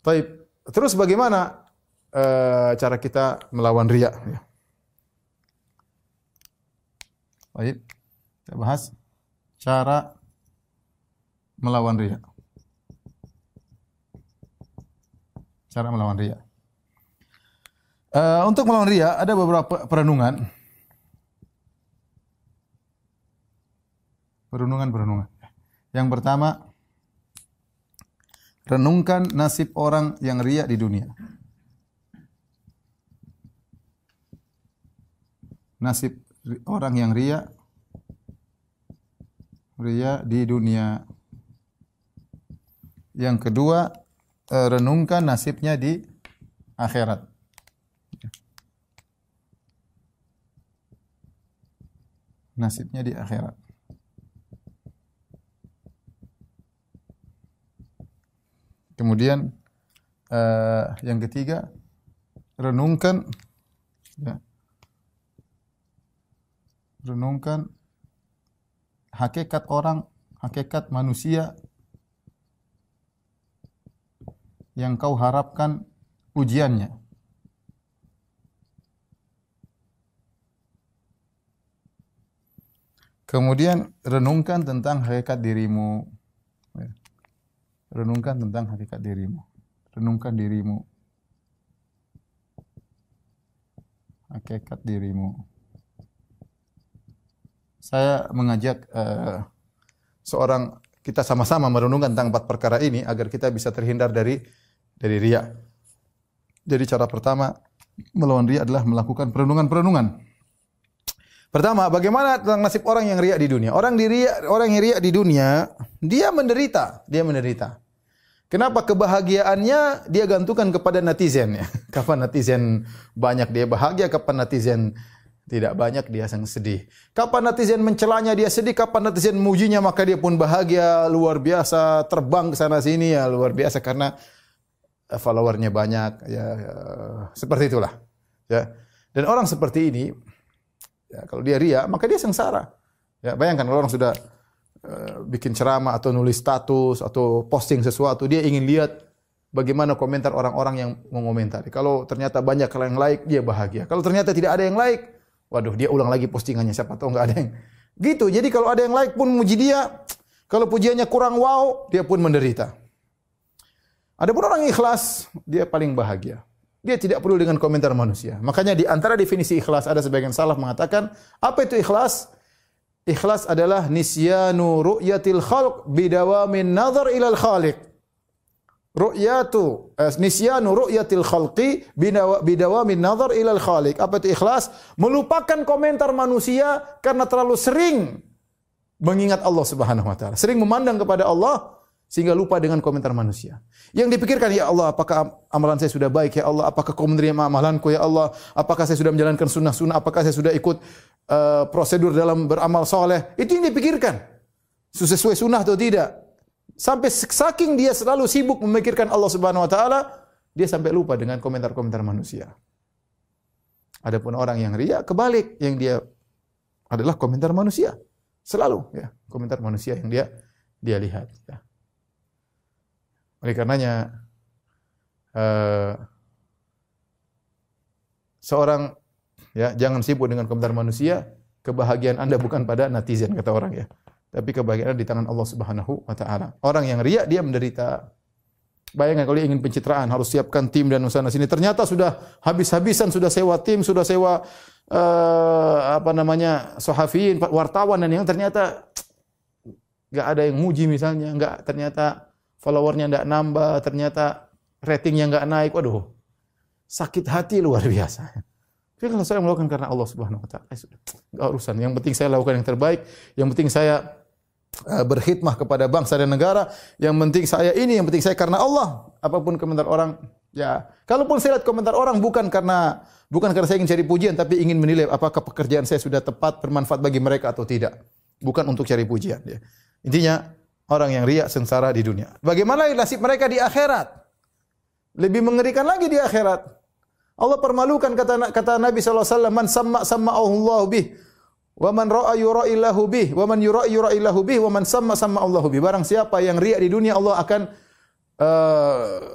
Baik, terus bagaimana cara kita melawan riya? Baik, kita bahas cara melawan riya. Cara melawan riya. Untuk melawan riya ada beberapa perenungan. Perenungan. Yang pertama, renungkan nasib orang yang riya di dunia. Nasib orang yang riya di dunia. Yang kedua, renungkan nasibnya di akhirat. Nasibnya di akhirat. Kemudian yang ketiga, renungkan hakikat orang, hakikat manusia yang kau harapkan ujiannya. Kemudian renungkan tentang hakikat dirimu. Renungkan tentang hakikat dirimu. Renungkan dirimu. Hakikat dirimu. Saya mengajak kita sama-sama merenungkan tentang 4 perkara ini agar kita bisa terhindar dari riya. Jadi cara pertama melawan riya adalah melakukan perenungan. Pertama, bagaimana tentang nasib orang yang riya di dunia? Orang yang riya di dunia, dia menderita. Kenapa? Kebahagiaannya dia gantungkan kepada netizen ya. Kapan netizen banyak dia bahagia, kapan netizen tidak banyak dia sedih. Kapan netizen mencelanya dia sedih, kapan netizen memujinya maka dia pun bahagia luar biasa, terbang ke sana sini ya luar biasa karena followernya banyak ya, seperti itulah ya. Dan orang seperti ini ya, kalau dia riya maka dia sengsara. Ya, bayangkan kalau orang sudah bikin ceramah atau nulis status atau posting sesuatu, dia ingin lihat bagaimana komentar orang-orang yang mengomentari. Kalau ternyata banyak yang like, dia bahagia. Kalau ternyata tidak ada yang like, waduh, dia ulang lagi postingannya, siapa tahu enggak ada yang gitu. Jadi kalau ada yang like pun muji dia, kalau pujiannya kurang wow, dia pun menderita. Adapun orang ikhlas, dia paling bahagia. Dia tidak perlu dengan komentar manusia. Makanya di antara definisi ikhlas ada sebagian salaf mengatakan, apa itu ikhlas? Ikhlas adalah nisyanu ru'yatil khalq bidawamin nazar ilal khaliq. nisyanu ru'yatil khalqi bidawamin nazar ilal khaliq. Apa itu ikhlas? Melupakan komentar manusia karena terlalu sering mengingat Allah Subhanahu wa taala. Sering memandang kepada Allah sehingga lupa dengan komentar manusia. Yang dipikirkan, ya Allah, apakah amalan saya sudah baik, ya Allah, apakah kau menerima amalanku, ya Allah, apakah saya sudah menjalankan sunnah-sunnah, apakah saya sudah ikut prosedur dalam beramal soleh. Itu yang dipikirkan. Sesuai sunnah atau tidak. Sampai saking dia selalu sibuk memikirkan Allah Subhanahu wa taala, dia sampai lupa dengan komentar-komentar manusia. Adapun orang yang riya kebalik, yang dia adalah komentar manusia. Selalu ya, komentar manusia yang dia lihat ya. Oleh karenanya seorang ya jangan sibuk dengan komentar manusia, kebahagiaan Anda bukan pada netizen kata orang ya. Tapi kebahagiaan di tangan Allah Subhanahu wa taala. Orang yang riya dia menderita. Bayangkan kalau dia ingin pencitraan, harus siapkan tim dan sana sini. Ternyata sudah habis-habisan, sudah sewa tim, sudah sewa sahafiyin, wartawan dan yang ternyata enggak ada yang muji misalnya, enggak, ternyata followernya enggak nambah, ternyata ratingnya enggak naik. Waduh. Sakit hati luar biasa. Tapi kalau saya melakukan karena Allah Subhanahu wa taala, enggak urusan. Yang penting saya lakukan yang terbaik, yang penting saya berkhidmah kepada bangsa dan negara, yang penting saya saya karena Allah. Apapun komentar orang, ya, kalaupun saya lihat komentar orang bukan karena saya ingin cari pujian, tapi ingin menilai apakah pekerjaan saya sudah tepat, bermanfaat bagi mereka atau tidak. Bukan untuk cari pujian. Ya. Intinya orang yang riya sengsara di dunia. Bagaimana nasib mereka di akhirat? Lebih mengerikan lagi di akhirat. Allah permalukan kata Nabi SAW, man samma Allahu bih, wa man ra'a yura'illahu bih, wa man yura'illahu bih, wa man samma Allahu bih. Barang siapa yang riya di dunia, Allah akan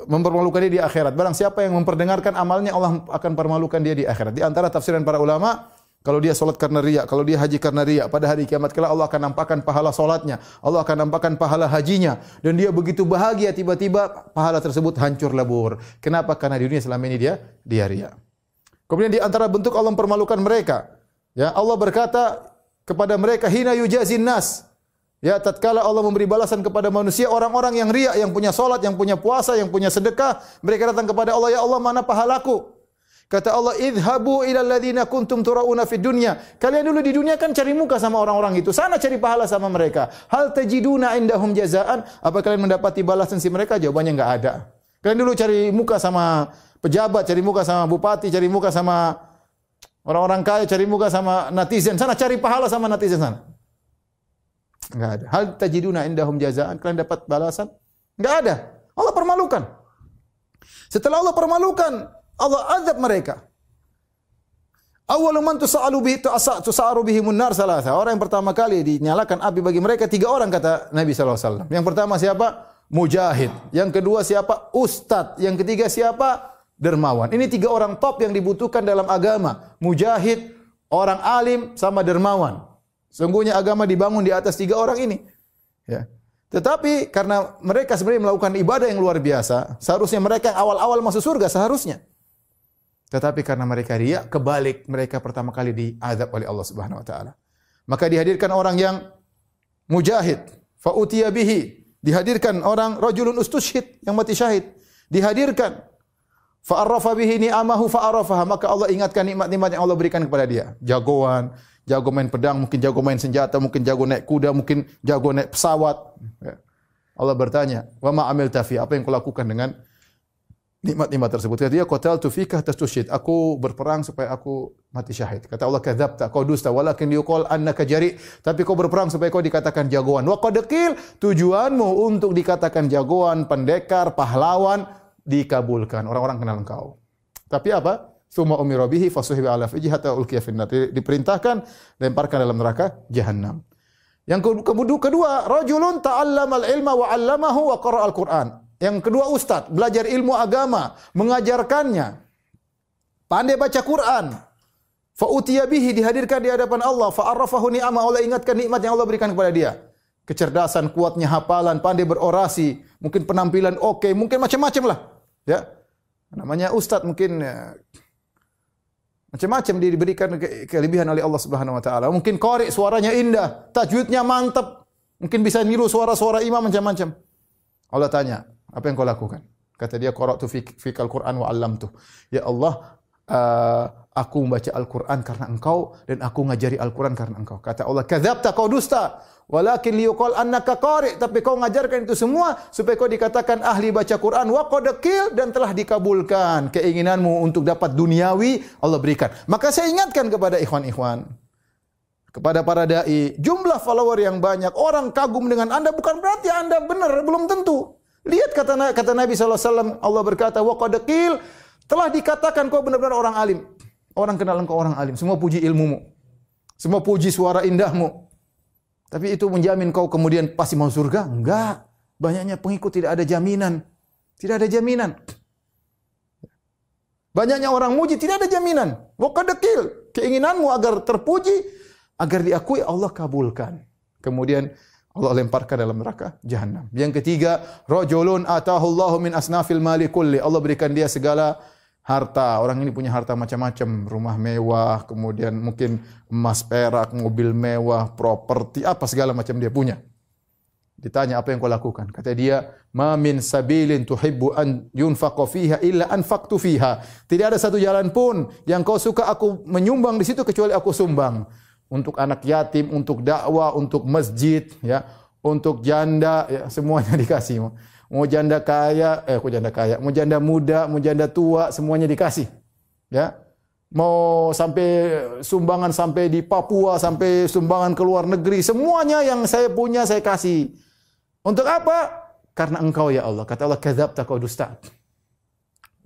mempermalukan dia di akhirat. Barang siapa yang memperdengarkan amalnya, Allah akan permalukan dia di akhirat. Di antara tafsiran para ulama, kalau dia salat karena riya, kalau dia haji karena riya, pada hari kiamat kelak Allah akan nampakkan pahala salatnya, Allah akan nampakkan pahala hajinya, dan dia begitu bahagia, tiba-tiba pahala tersebut hancur lebur. Kenapa? Karena di dunia selama ini dia riya. Kemudian di antara bentuk Allah mempermalukan mereka, ya, Allah berkata kepada mereka, hina yujazin nas. Ya, tatkala Allah memberi balasan kepada manusia, orang-orang yang riya, yang punya salat, yang punya puasa, yang punya sedekah, mereka datang kepada Allah, ya Allah, mana pahalaku? Kata Allah, idhabu ila alladhina kuntum turauna fid dunya. Kalian dulu di dunia kan cari muka sama orang-orang itu. Sana cari pahala sama mereka. Hal tajiduna indahum jazaan? Apa kalian mendapati balasan si mereka? Jawabannya enggak ada. Kalian dulu cari muka sama pejabat, cari muka sama bupati, cari muka sama orang-orang kaya, cari muka sama netizen. Sana cari pahala sama netizen sana. Enggak ada. Hal tajiduna indahum jazaan? Kalian dapat balasan? Enggak ada. Allah permalukan. Setelah Allah permalukan, Allah azab mereka. Awwalu man tusa'aru bihimun nar salasa. Orang yang pertama kali dinyalakan api bagi mereka 3 orang kata Nabi sallallahu alaihi wasallam. Yang pertama siapa? Mujahid. Yang kedua siapa? Ustadz. Yang ketiga siapa? Dermawan. Ini 3 orang top yang dibutuhkan dalam agama. Mujahid, orang alim, sama dermawan. Sungguhnya agama dibangun di atas 3 orang ini. Ya. Tetapi karena mereka sebenarnya melakukan ibadah yang luar biasa, seharusnya mereka yang awal-awal masuk surga seharusnya. Tetapi karena mereka riya, kebalik, mereka pertama kali diazab oleh Allah Subhanahu wa taala. Maka dihadirkan orang yang mujahid, fa utiya bihi, dihadirkan orang rajulun ustushhid yang mati syahid, dihadirkan fa arrafa bihi ni'amahu fa arafaha, maka Allah ingatkan nikmat-nikmat yang Allah berikan kepada dia. Jagoan, jago main pedang, mungkin jago main senjata, mungkin jago naik kuda, mungkin jago naik pesawat. Allah bertanya, "Wa ma amilta fi?" Apa yang kau lakukan dengan nikmat-nikmat tersebut? Kata dia, qataltu fika tastushhid. Aku berperang supaya aku mati syahid. Kata Allah, kadzabta, kau dusta, walakin yuqal annaka jari. Tapi kau berperang supaya kau dikatakan jagoan. Wa qad qil, tujuanmu untuk dikatakan jagoan, pendekar, pahlawan dikabulkan. Orang-orang kenal engkau. Tapi apa? Tsumma umira bihi fasuhiba ala fihi hatta ulqiya fin nar. Diperintahkan lemparkan dalam neraka jahanam. Yang kedua, rajulun ta'allamal ilma wa 'allamahu wa qara'al Qur'an. Yang kedua ustaz, belajar ilmu agama, mengajarkannya. Pandai baca Quran. Fa utiya bihi, dihadirkan di hadapan Allah, fa arrafahu ni'ama, Allah ingatkan nikmat yang Allah berikan kepada dia. Kecerdasan, kuatnya hafalan, pandai berorasi, mungkin penampilan oke, mungkin macam-macam lah. Ya. Namanya ustaz mungkin macam-macam diberikan kelebihan oleh Allah Subhanahu wa taala. Mungkin qari, suaranya indah, tajwidnya mantap, mungkin bisa niru suara-suara imam macam-macam. Allah tanya, Apa yang kau lakukan? Kata dia, qara'tu fikal Qur'an wa 'allamtu. Ya Allah, aku membaca Al-Quran karena engkau dan aku ngajari Al-Quran karena engkau. Kata Allah, kadzabta, kau dusta. Walakin liyuqal annaka qari', tapi kau mengajarkan itu semua supaya kau dikatakan ahli baca Quran. Wa qad qil, dan telah dikabulkan keinginanmu untuk dapat duniawi, Allah berikan. Maka saya ingatkan kepada ikhwan-ikhwan, kepada para dai, jumlah follower yang banyak, orang kagum dengan Anda bukan berarti Anda benar, belum tentu. Lihat kata Nabi SAW, Allah berkata, wa qad qil, telah dikatakan kau benar-benar orang alim. Orang kenal engkau orang alim, semua puji ilmumu, semua puji suara indahmu. Tapi itu menjamin kau kemudian pasti mau surga? Enggak. Banyaknya pengikut tidak ada jaminan. Tidak ada jaminan. Banyaknya orang muji tidak ada jaminan. Waqadakil, keinginanmu agar terpuji, agar diakui, Allah kabulkan. Kemudian Allah lemparkan dalam neraka jahanam. Yang ketiga, rajulun atahu Allahu min asnafil mali kulli. Allah berikan dia segala harta. Orang ini punya harta macam-macam, rumah mewah, kemudian mungkin emas perak, mobil mewah, properti, apa segala macam dia punya. Ditanya, apa yang kau lakukan? Kata dia, ma min sabilin tuhibbu an yunfaqa fiha illa anfaqtu fiha. Tidak ada satu jalan pun yang kau suka aku menyumbang di situ kecuali aku sumbang. Untuk anak yatim, untuk dakwah, untuk masjid, ya, untuk janda, ya, semuanya dikasih. Mau janda kaya, mau janda muda, mau janda tua, semuanya dikasih. Ya. Mau sampai sumbangan sampai di Papua, sampai sumbangan ke luar negeri, semuanya yang saya punya saya kasih. Untuk apa? Karena engkau ya Allah. Kata Allah, kadzabta, kau dusta.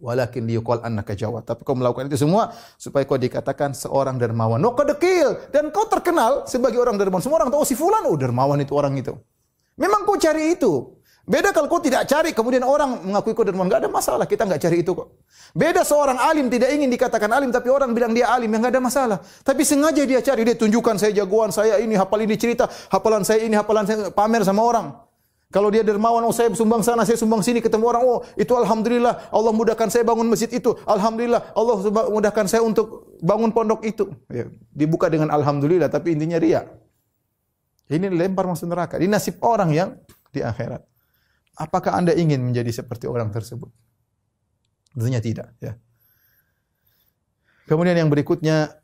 Walakin liyuqal annaka jawad. Tapi kau melakukan itu semua supaya kau dikatakan seorang dermawan. No qadqil, dan kau terkenal sebagai orang dermawan. Semua orang tahu si fulan, oh dermawan itu orang itu. Memang kau cari itu. Beda kalau kau tidak cari, kemudian orang mengakui kau dermawan, enggak ada masalah, kita enggak cari itu kok. Beda seorang alim tidak ingin dikatakan alim, tapi orang bilang dia alim, yang enggak ada masalah. Tapi sengaja dia cari, dia tunjukkan saya jagoan, saya ini, hafal ini cerita, hafalan saya ini, hafalan saya, pamer sama orang. Kalau dia dermawan, oh saya sumbang sana, saya sumbang sini, ketemu orang, oh itu alhamdulillah, Allah mudahkan saya bangun masjid itu, alhamdulillah, Allah mudahkan saya untuk bangun pondok itu. Ya, dibuka dengan alhamdulillah, tapi intinya riya. Ini lempar masuk neraka. Ini nasib orang yang di akhirat. Apakah Anda ingin menjadi seperti orang tersebut? Tentunya tidak. Ya. Kemudian yang berikutnya,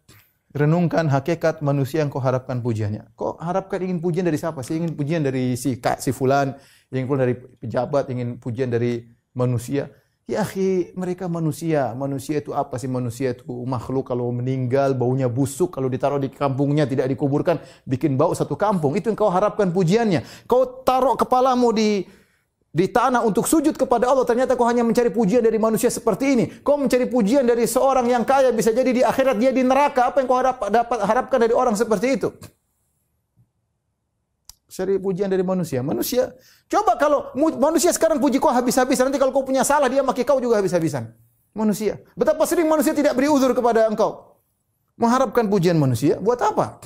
renungkan hakikat manusia yang kau harapkan pujiannya. Kau harapkan ingin pujian dari siapa? Saya ingin pujian dari si fulan, ingin pujian dari pejabat, ingin pujian dari manusia. Ya akhi, mereka manusia. Manusia itu apa sih? Manusia itu makhluk kalau meninggal, baunya busuk. Kalau ditaruh di kampungnya, tidak dikuburkan, bikin bau satu kampung. Itu yang kau harapkan pujiannya. Kau taruh kepalamu di tanah untuk sujud kepada Allah, ternyata kau hanya mencari pujian dari manusia seperti ini. Kau mencari pujian dari seorang yang kaya, bisa jadi di akhirat dia di neraka. Apa yang kau harapkan dari orang seperti itu? Cari pujian dari manusia. Manusia, coba kalau manusia sekarang puji kau habis-habisan, nanti kalau kau punya salah dia maki kau juga habis-habisan. Manusia. Betapa sering manusia tidak beri uzur kepada engkau. Mengharapkan pujian manusia, buat apa?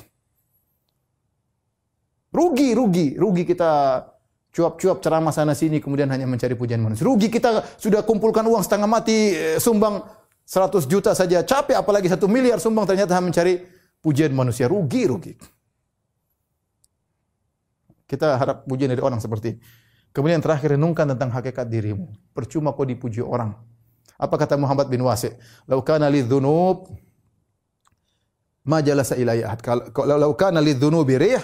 Rugi kita cuap-cuap ceramah sana sini kemudian hanya mencari pujian manusia. Rugi kita sudah kumpulkan uang setengah mati, sumbang 100 juta saja capek, apalagi 1 miliar sumbang, ternyata hanya mencari pujian manusia. Rugi. Kita harap pujian dari orang seperti ini. Kemudian terakhir, renungkan tentang hakikat dirimu. Percuma kau dipuji orang. Apa kata Muhammad bin Wasi'? Lau kana lidzunub ma jalasa ilayya ahad. Lau kana lidzunubi rih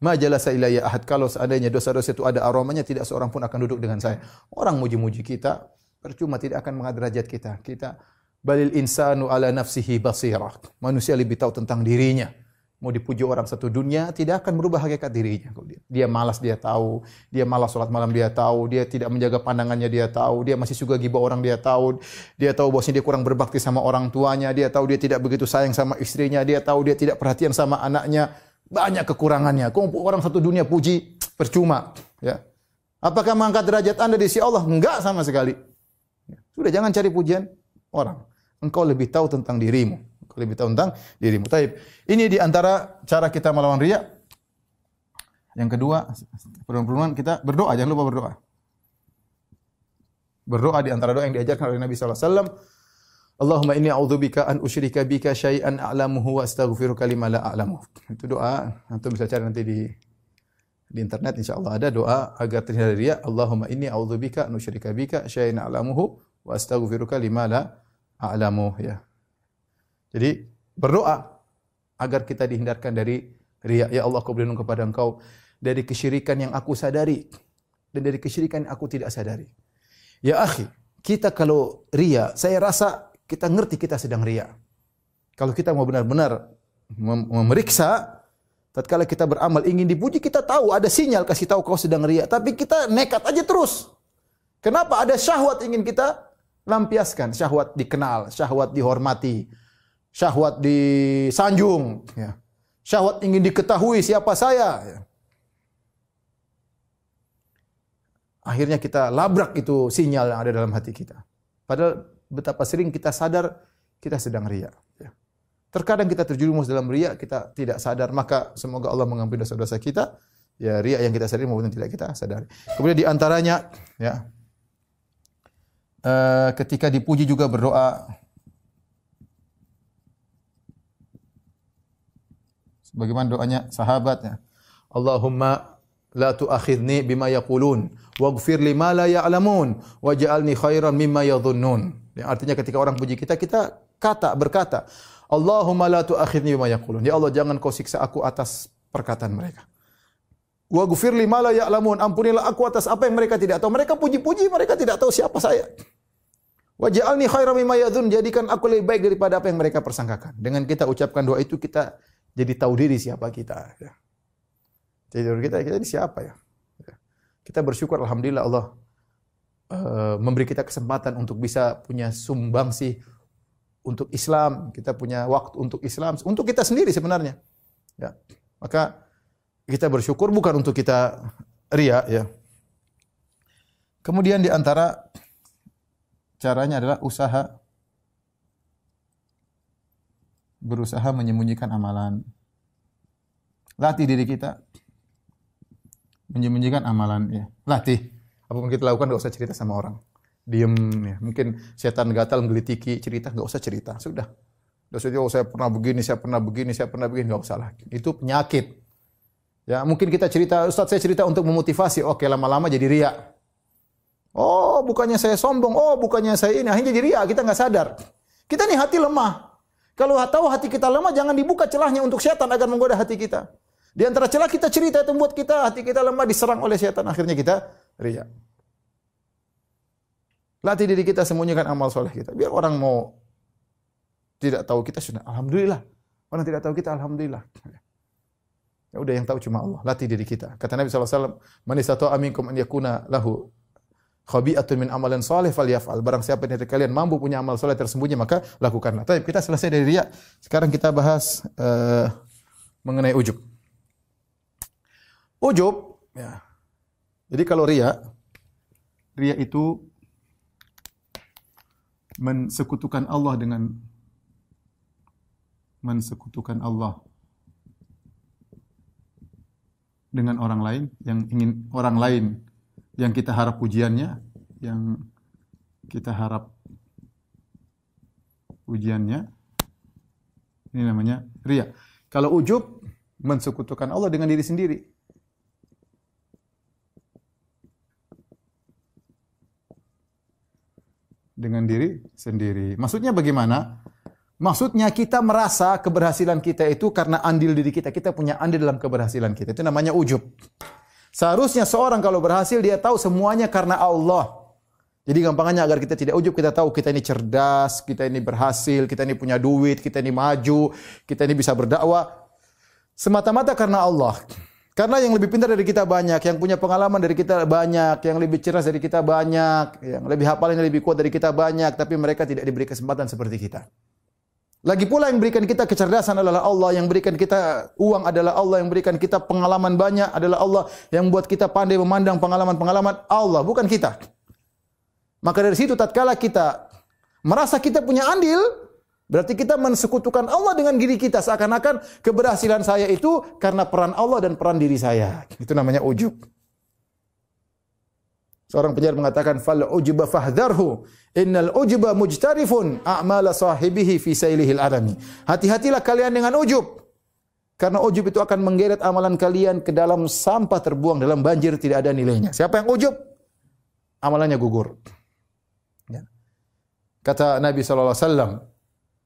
ma jalasa ilayya ahad. Kalau seandainya dosa-dosa itu ada aromanya, tidak seorang pun akan duduk dengan saya. Orang muji-muji kita, percuma, tidak akan mengangkat derajat kita. Balil insanu ala nafsihi basirah. Manusia lebih tahu tentang dirinya. Mau dipuji orang satu dunia, tidak akan merubah hakikat dirinya. Dia malas, dia tahu. Dia malas sholat malam, dia tahu. Dia tidak menjaga pandangannya, dia tahu. Dia masih suka ghibah orang, dia tahu. Dia tahu bahwasanya dia kurang berbakti sama orang tuanya. Dia tahu dia tidak begitu sayang sama istrinya. Dia tahu dia tidak perhatian sama anaknya. Banyak kekurangannya. Kau orang satu dunia puji, percuma. Ya. Apakah mengangkat derajat Anda di sisi Allah? Enggak sama sekali. Sudah, jangan cari pujian orang. Engkau lebih tahu tentang dirimu. Lebih tahu tentang dirimu. Taib. Ini di antara cara kita melawan riya. Yang kedua, perempuan kita berdoa, jangan lupa berdoa. Berdoa di antara doa yang diajarkan oleh Nabi sallallahu alaihi wasallam. Allahumma inni a'udzubika an usyrika bika syai'an a'lamuhu wa astaghfiruka lima la a'lamu. Itu doa, antum bisa cari nanti di Di internet insyaallah ada doa agar terhindar dari riya. Allahumma inni a'udzubika an usyrika bika syai'an a'lamuhu wa astaghfiruka lima la a'lamu, ya. Jadi berdoa agar kita dihindarkan dari riya. Ya Allah, aku berlindung kepada Engkau dari kesyirikan yang aku sadari dan dari kesyirikan yang aku tidak sadari. Ya akhi, kita kalau riya, saya rasa kita ngerti kita sedang riya. Kalau kita mau benar-benar memeriksa, tatkala kita beramal ingin dipuji, kita tahu ada sinyal kasih tahu kau sedang riya, tapi kita nekat aja terus. Kenapa? Ada syahwat ingin kita lampiaskan, syahwat dikenal, syahwat dihormati, syahwat disanjung, ya. Syahwat ingin diketahui siapa saya, ya. Akhirnya kita labrak itu sinyal yang ada dalam hati kita. Padahal betapa sering kita sadar kita sedang riya, ya. Terkadang kita terjerumus dalam riya, kita tidak sadar, maka semoga Allah mengampuni dosa-dosa kita. Ya, riya yang kita sadari maupun yang tidak kita sadari. Kemudian di antaranya, ya, ketika dipuji juga berdoa. Sebagaimana doanya sahabatnya, Allahumma la tu'akhidni bima yaqulun waghfir lima la ya'lamun waj'alni khairan mimma yadhunnun. Yang artinya ketika orang puji kita, kita berkata, Allahumma la tu'akhidni bima yaqulun. Ya Allah, jangan kau siksa aku atas perkataan mereka. Waghfir lima la ya'lamun. Ampunilah aku atas apa yang mereka tidak tahu. Mereka puji-puji, mereka tidak tahu siapa saya. Waj'alni khairan mimma yadhunnun. Jadikan aku lebih baik daripada apa yang mereka persangkakan. Dengan kita ucapkan doa itu, kita jadi tahu diri siapa kita, ya. Jadi kita ini siapa, ya? Kita bersyukur alhamdulillah Allah memberi kita kesempatan untuk bisa punya sumbangsi untuk Islam, kita punya waktu untuk Islam, untuk kita sendiri sebenarnya, ya. Maka kita bersyukur bukan untuk kita riya, ya. Kemudian di antara caranya adalah berusaha menyembunyikan amalan. Latih diri kita menyembunyikan amalan, ya. Latih. Apapun kita lakukan, enggak usah cerita sama orang. Diam, ya. Mungkin setan gatal menggilitiki, cerita, enggak usah cerita. Sudah. Enggak usah, oh, saya pernah begini, enggak usah lah. Itu penyakit. Ya, mungkin kita cerita, Ustaz saya cerita untuk memotivasi. Oke, lama-lama jadi riya. Oh, bukannya saya sombong. Oh, bukannya saya ini. Akhirnya jadi riya, kita enggak sadar. Kita nih hati lemah. Kalau tahu hati kita lemah, jangan dibuka celahnya untuk setan agar menggoda hati kita. Di antara celah kita cerita itu membuat hati kita lemah, diserang oleh setan. Akhirnya kita riya. Latih diri kita sembunyikan amal soleh kita. Biar orang mau tidak tahu kita sudah alhamdulillah. Orang tidak tahu kita alhamdulillah. Ya udah, yang tahu cuma Allah. Latih diri kita. Kata Nabi SAW, man istata'a minkum an yakuna lahu khabi'atun min amalan salih falyaf'al. Barang siapa dari kalian mampu punya amal soleh tersembunyi, maka lakukanlah. Tapi kita selesai dari riya. Sekarang kita bahas mengenai ujub. Ujub, ya. Jadi kalau riya itu mensekutukan Allah dengan orang lain, yang kita harap pujiannya, yang kita harap pujiannya, ini namanya riya. Kalau ujub, mensekutukan Allah dengan diri sendiri. Dengan diri sendiri. Maksudnya bagaimana? Maksudnya kita merasa keberhasilan kita itu karena andil diri kita. Kita punya andil dalam keberhasilan kita. Itu namanya ujub. Seharusnya seorang kalau berhasil, dia tahu semuanya karena Allah. Jadi gampangannya agar kita tidak ujub, kita tahu kita ini cerdas, kita ini berhasil, kita ini punya duit, kita ini maju, kita ini bisa berdakwah. Semata-mata karena Allah. Karena yang lebih pintar dari kita banyak, yang punya pengalaman dari kita banyak, yang lebih cerdas dari kita banyak, yang lebih hafal, yang lebih kuat dari kita banyak, tapi mereka tidak diberi kesempatan seperti kita. Lagi pula yang berikan kita kecerdasan adalah Allah, yang berikan kita uang adalah Allah, yang berikan kita pengalaman banyak adalah Allah, yang buat kita pandai memandang pengalaman-pengalaman Allah, bukan kita. Maka dari situ tatkala kita merasa kita punya andil, berarti kita mensekutukan Allah dengan diri kita, seakan-akan keberhasilan saya itu karena peran Allah dan peran diri saya. Itu namanya ujub. Seorang penyair mengatakan, fal ujuba fahdharhu innal ujuba mujtarifun a'mala sahibihi fi sailihil adami. Hati-hatilah kalian dengan ujub. Karena ujub itu akan menggeret amalan kalian ke dalam sampah terbuang dalam banjir tidak ada nilainya. Siapa yang ujub, amalannya gugur. Ya. Kata Nabi SAW,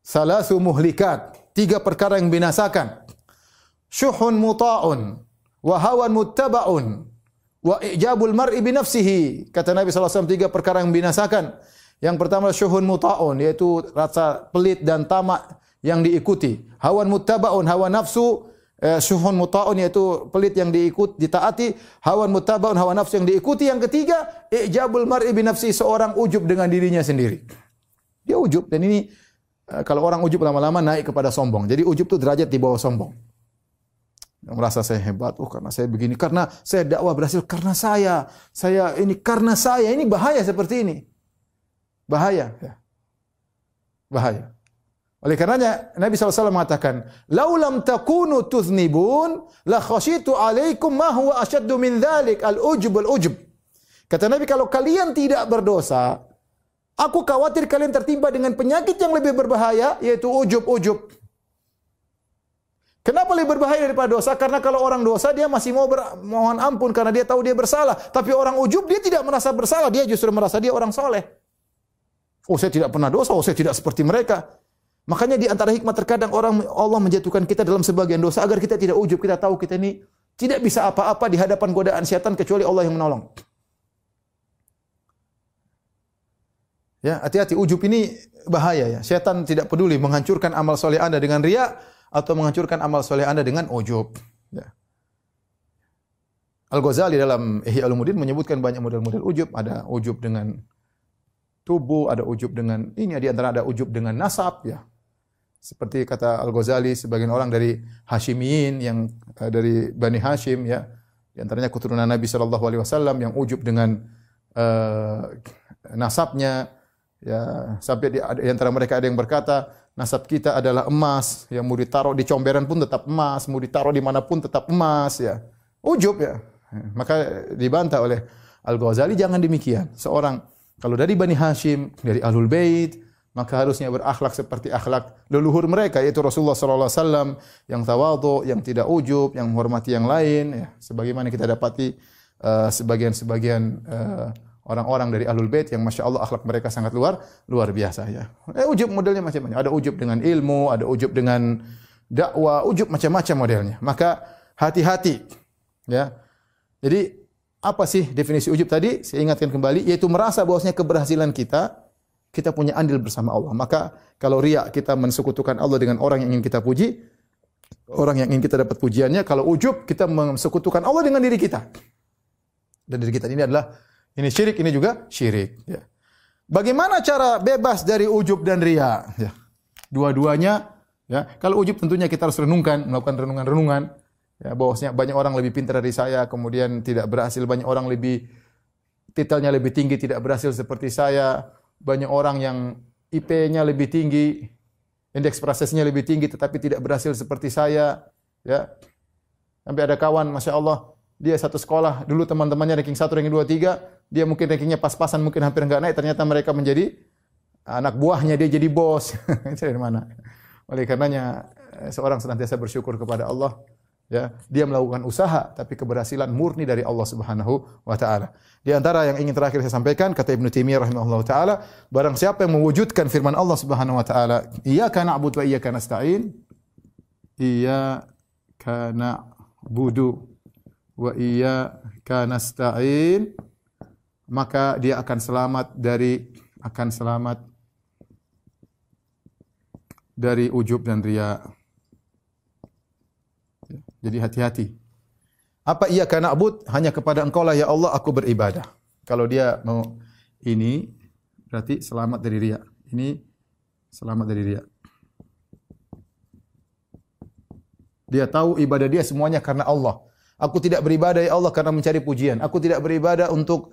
salasu muhlikat, 3 perkara yang binasakan. Syuhun muta'un, wa hawan muttaba'un, wa ijabul mar'i binafsihi. Kata Nabi SAW, 3 perkara yang binasakan. Yang pertama syuhun muta'un, yaitu rasa pelit dan tamak yang diikuti. Hawan muttaba'un, hawa nafsu. Syuhun muta'un, yaitu pelit yang ditaati. Hawan muttaba'un, hawa nafsu yang diikuti. Yang ketiga, ijabul mar'i binafsi, seorang ujub dengan dirinya sendiri. Dia ujub, dan ini kalau orang ujub lama-lama naik kepada sombong. Jadi ujub itu derajat di bawah sombong. Yang merasa saya hebat, karena saya begini, karena saya dakwah berhasil, karena saya karena saya, ini bahaya seperti ini. Bahaya. Ya. Bahaya. Oleh karenanya Nabi SAW mengatakan, "Laulam takunu tuznibun la khasyitu alaikum ma huwa ashaddu min dzalik al-ujub al-ujub." Kata Nabi, kalau kalian tidak berdosa, aku khawatir kalian tertimpa dengan penyakit yang lebih berbahaya, yaitu ujub-ujub. Kenapa lebih berbahaya daripada dosa? Karena kalau orang dosa dia masih mau mohon ampun karena dia tahu dia bersalah. Tapi orang ujub dia tidak merasa bersalah, dia justru merasa dia orang soleh. Oh, saya tidak pernah dosa, oh saya tidak seperti mereka. Makanya di antara hikmah terkadang Allah menjatuhkan kita dalam sebagian dosa agar kita tidak ujub, kita tahu kita ini tidak bisa apa-apa di hadapan godaan syaitan kecuali Allah yang menolong. Ya, hati-hati, ujub ini bahaya ya. Syaitan tidak peduli menghancurkan amal soleh Anda dengan riya atau menghancurkan amal soleh Anda dengan ujub. Ya. Al-Ghazali dalam Ihya Ulumuddin menyebutkan banyak model-model ujub. Ada ujub dengan tubuh, ada ujub dengan ini, di antara ada ujub dengan nasab ya. Seperti kata Al-Ghazali, sebagian orang dari Hashimiyin yang dari Bani Hashim ya, di antaranya keturunan Nabi SAW yang ujub dengan nasabnya ya, sampai di antara mereka ada yang berkata nasab kita adalah emas, yang mau ditaruh di comberan pun tetap emas, mau ditaruh di mana pun tetap emas ya. Ujub ya. Maka dibantah oleh Al-Ghazali, jangan demikian. Seorang kalau dari Bani Hashim, dari Ahlul Bait, maka harusnya berakhlak seperti akhlak leluhur mereka, yaitu Rasulullah SAW yang tawadhu, yang tidak ujub, yang menghormati yang lain. Ya. Sebagaimana kita dapati sebagian-sebagian orang-orang dari Ahlul Bait yang Masya Allah akhlak mereka sangat luar biasa. Ya. Ujub modelnya macam-macam. Ada ujub dengan ilmu, ada ujub dengan dakwah, ujub macam-macam modelnya. Maka hati-hati. Ya. Jadi apa sih definisi ujub tadi? Saya ingatkan kembali, yaitu merasa bahwasanya keberhasilan kita punya andil bersama Allah. Maka kalau riya, kita mensekutukan Allah dengan orang yang ingin kita puji, orang yang ingin kita dapat pujiannya. Kalau ujub, kita mensekutukan Allah dengan diri kita. Dan diri kita ini adalah, ini syirik, ini juga syirik. Ya. Bagaimana cara bebas dari ujub dan riya? Ya. Dua-duanya. Ya. Kalau ujub tentunya kita harus renungkan, melakukan renungan-renungan. Ya, bahwasanya banyak orang lebih pintar dari saya, kemudian tidak berhasil. Banyak orang lebih titelnya lebih tinggi, tidak berhasil seperti saya. Banyak orang yang IP-nya lebih tinggi, indeks prestasinya lebih tinggi, tetapi tidak berhasil seperti saya. Ya, sampai ada kawan, Masya Allah, dia satu sekolah, dulu teman-temannya ranking 1, ranking 2, 3, dia mungkin rankingnya pas-pasan, mungkin hampir enggak naik, ternyata mereka menjadi anak buahnya, dia jadi bos. Itu dari mana? Oleh karenanya, seorang senantiasa bersyukur kepada Allah. Ya, dia melakukan usaha tapi keberhasilan murni dari Allah Subhanahu wa taala. Di antara yang ingin terakhir saya sampaikan, kata Ibnu Taimiyah rahimahullahu taala, barang siapa yang mewujudkan firman Allah Subhanahu wa taala, iyyaka na'budu wa iyyaka nasta'in, iyyaka na'budu wa iyyaka nasta'in, maka dia akan selamat dari ujub dan riya. Jadi hati-hati. Apa iyyaka na'bud? Hanya kepada Engkau lah ya Allah aku beribadah. Kalau dia mau ini berarti selamat dari riya. Ini selamat dari riya. Dia tahu ibadah dia semuanya karena Allah. Aku tidak beribadah ya Allah karena mencari pujian. Aku tidak beribadah untuk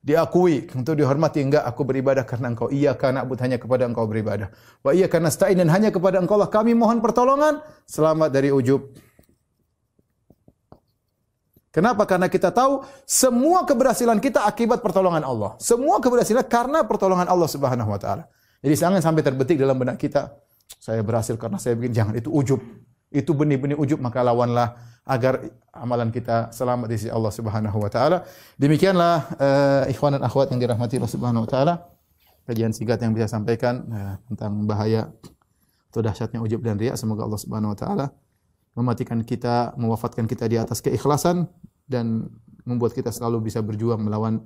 diakui, untuk dihormati, enggak. Aku beribadah karena Engkau. Iyyaka na'bud, hanya kepada Engkau beribadah. Wa iyyaka nasta'in, dan hanya kepada Engkau lah kami mohon pertolongan. Selamat dari ujub. Kenapa? Karena kita tahu semua keberhasilan kita akibat pertolongan Allah. Semua keberhasilan karena pertolongan Allah Subhanahu wa taala. Jadi jangan sampai terbetik dalam benak kita, saya berhasil karena saya bikin, jangan, itu ujub. itu benih-benih ujub, maka lawanlah agar amalan kita selamat di sisi Allah Subhanahu wa taala. Demikianlah ikhwan dan akhwat yang dirahmati Allah Subhanahu wa taala, kajian singkat yang bisa sampaikan tentang bahaya atau dahsyatnya ujub dan riya. Semoga Allah Subhanahu wa taala mematikan kita, mewafatkan kita di atas keikhlasan dan membuat kita selalu bisa berjuang melawan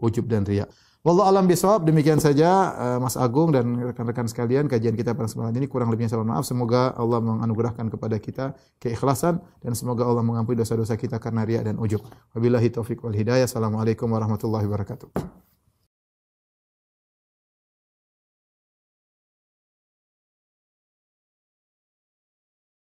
ujub dan riya. Wallahu alam bisawab. Demikian saja Mas Agung dan rekan-rekan sekalian kajian kita pada kesempatan ini. Kurang lebihnya saya mohon maaf. Semoga Allah menganugerahkan kepada kita keikhlasan dan semoga Allah mengampuni dosa-dosa kita karena riya dan ujub. Wabillahi taufik wal hidayah. Assalamualaikum warahmatullahi wabarakatuh.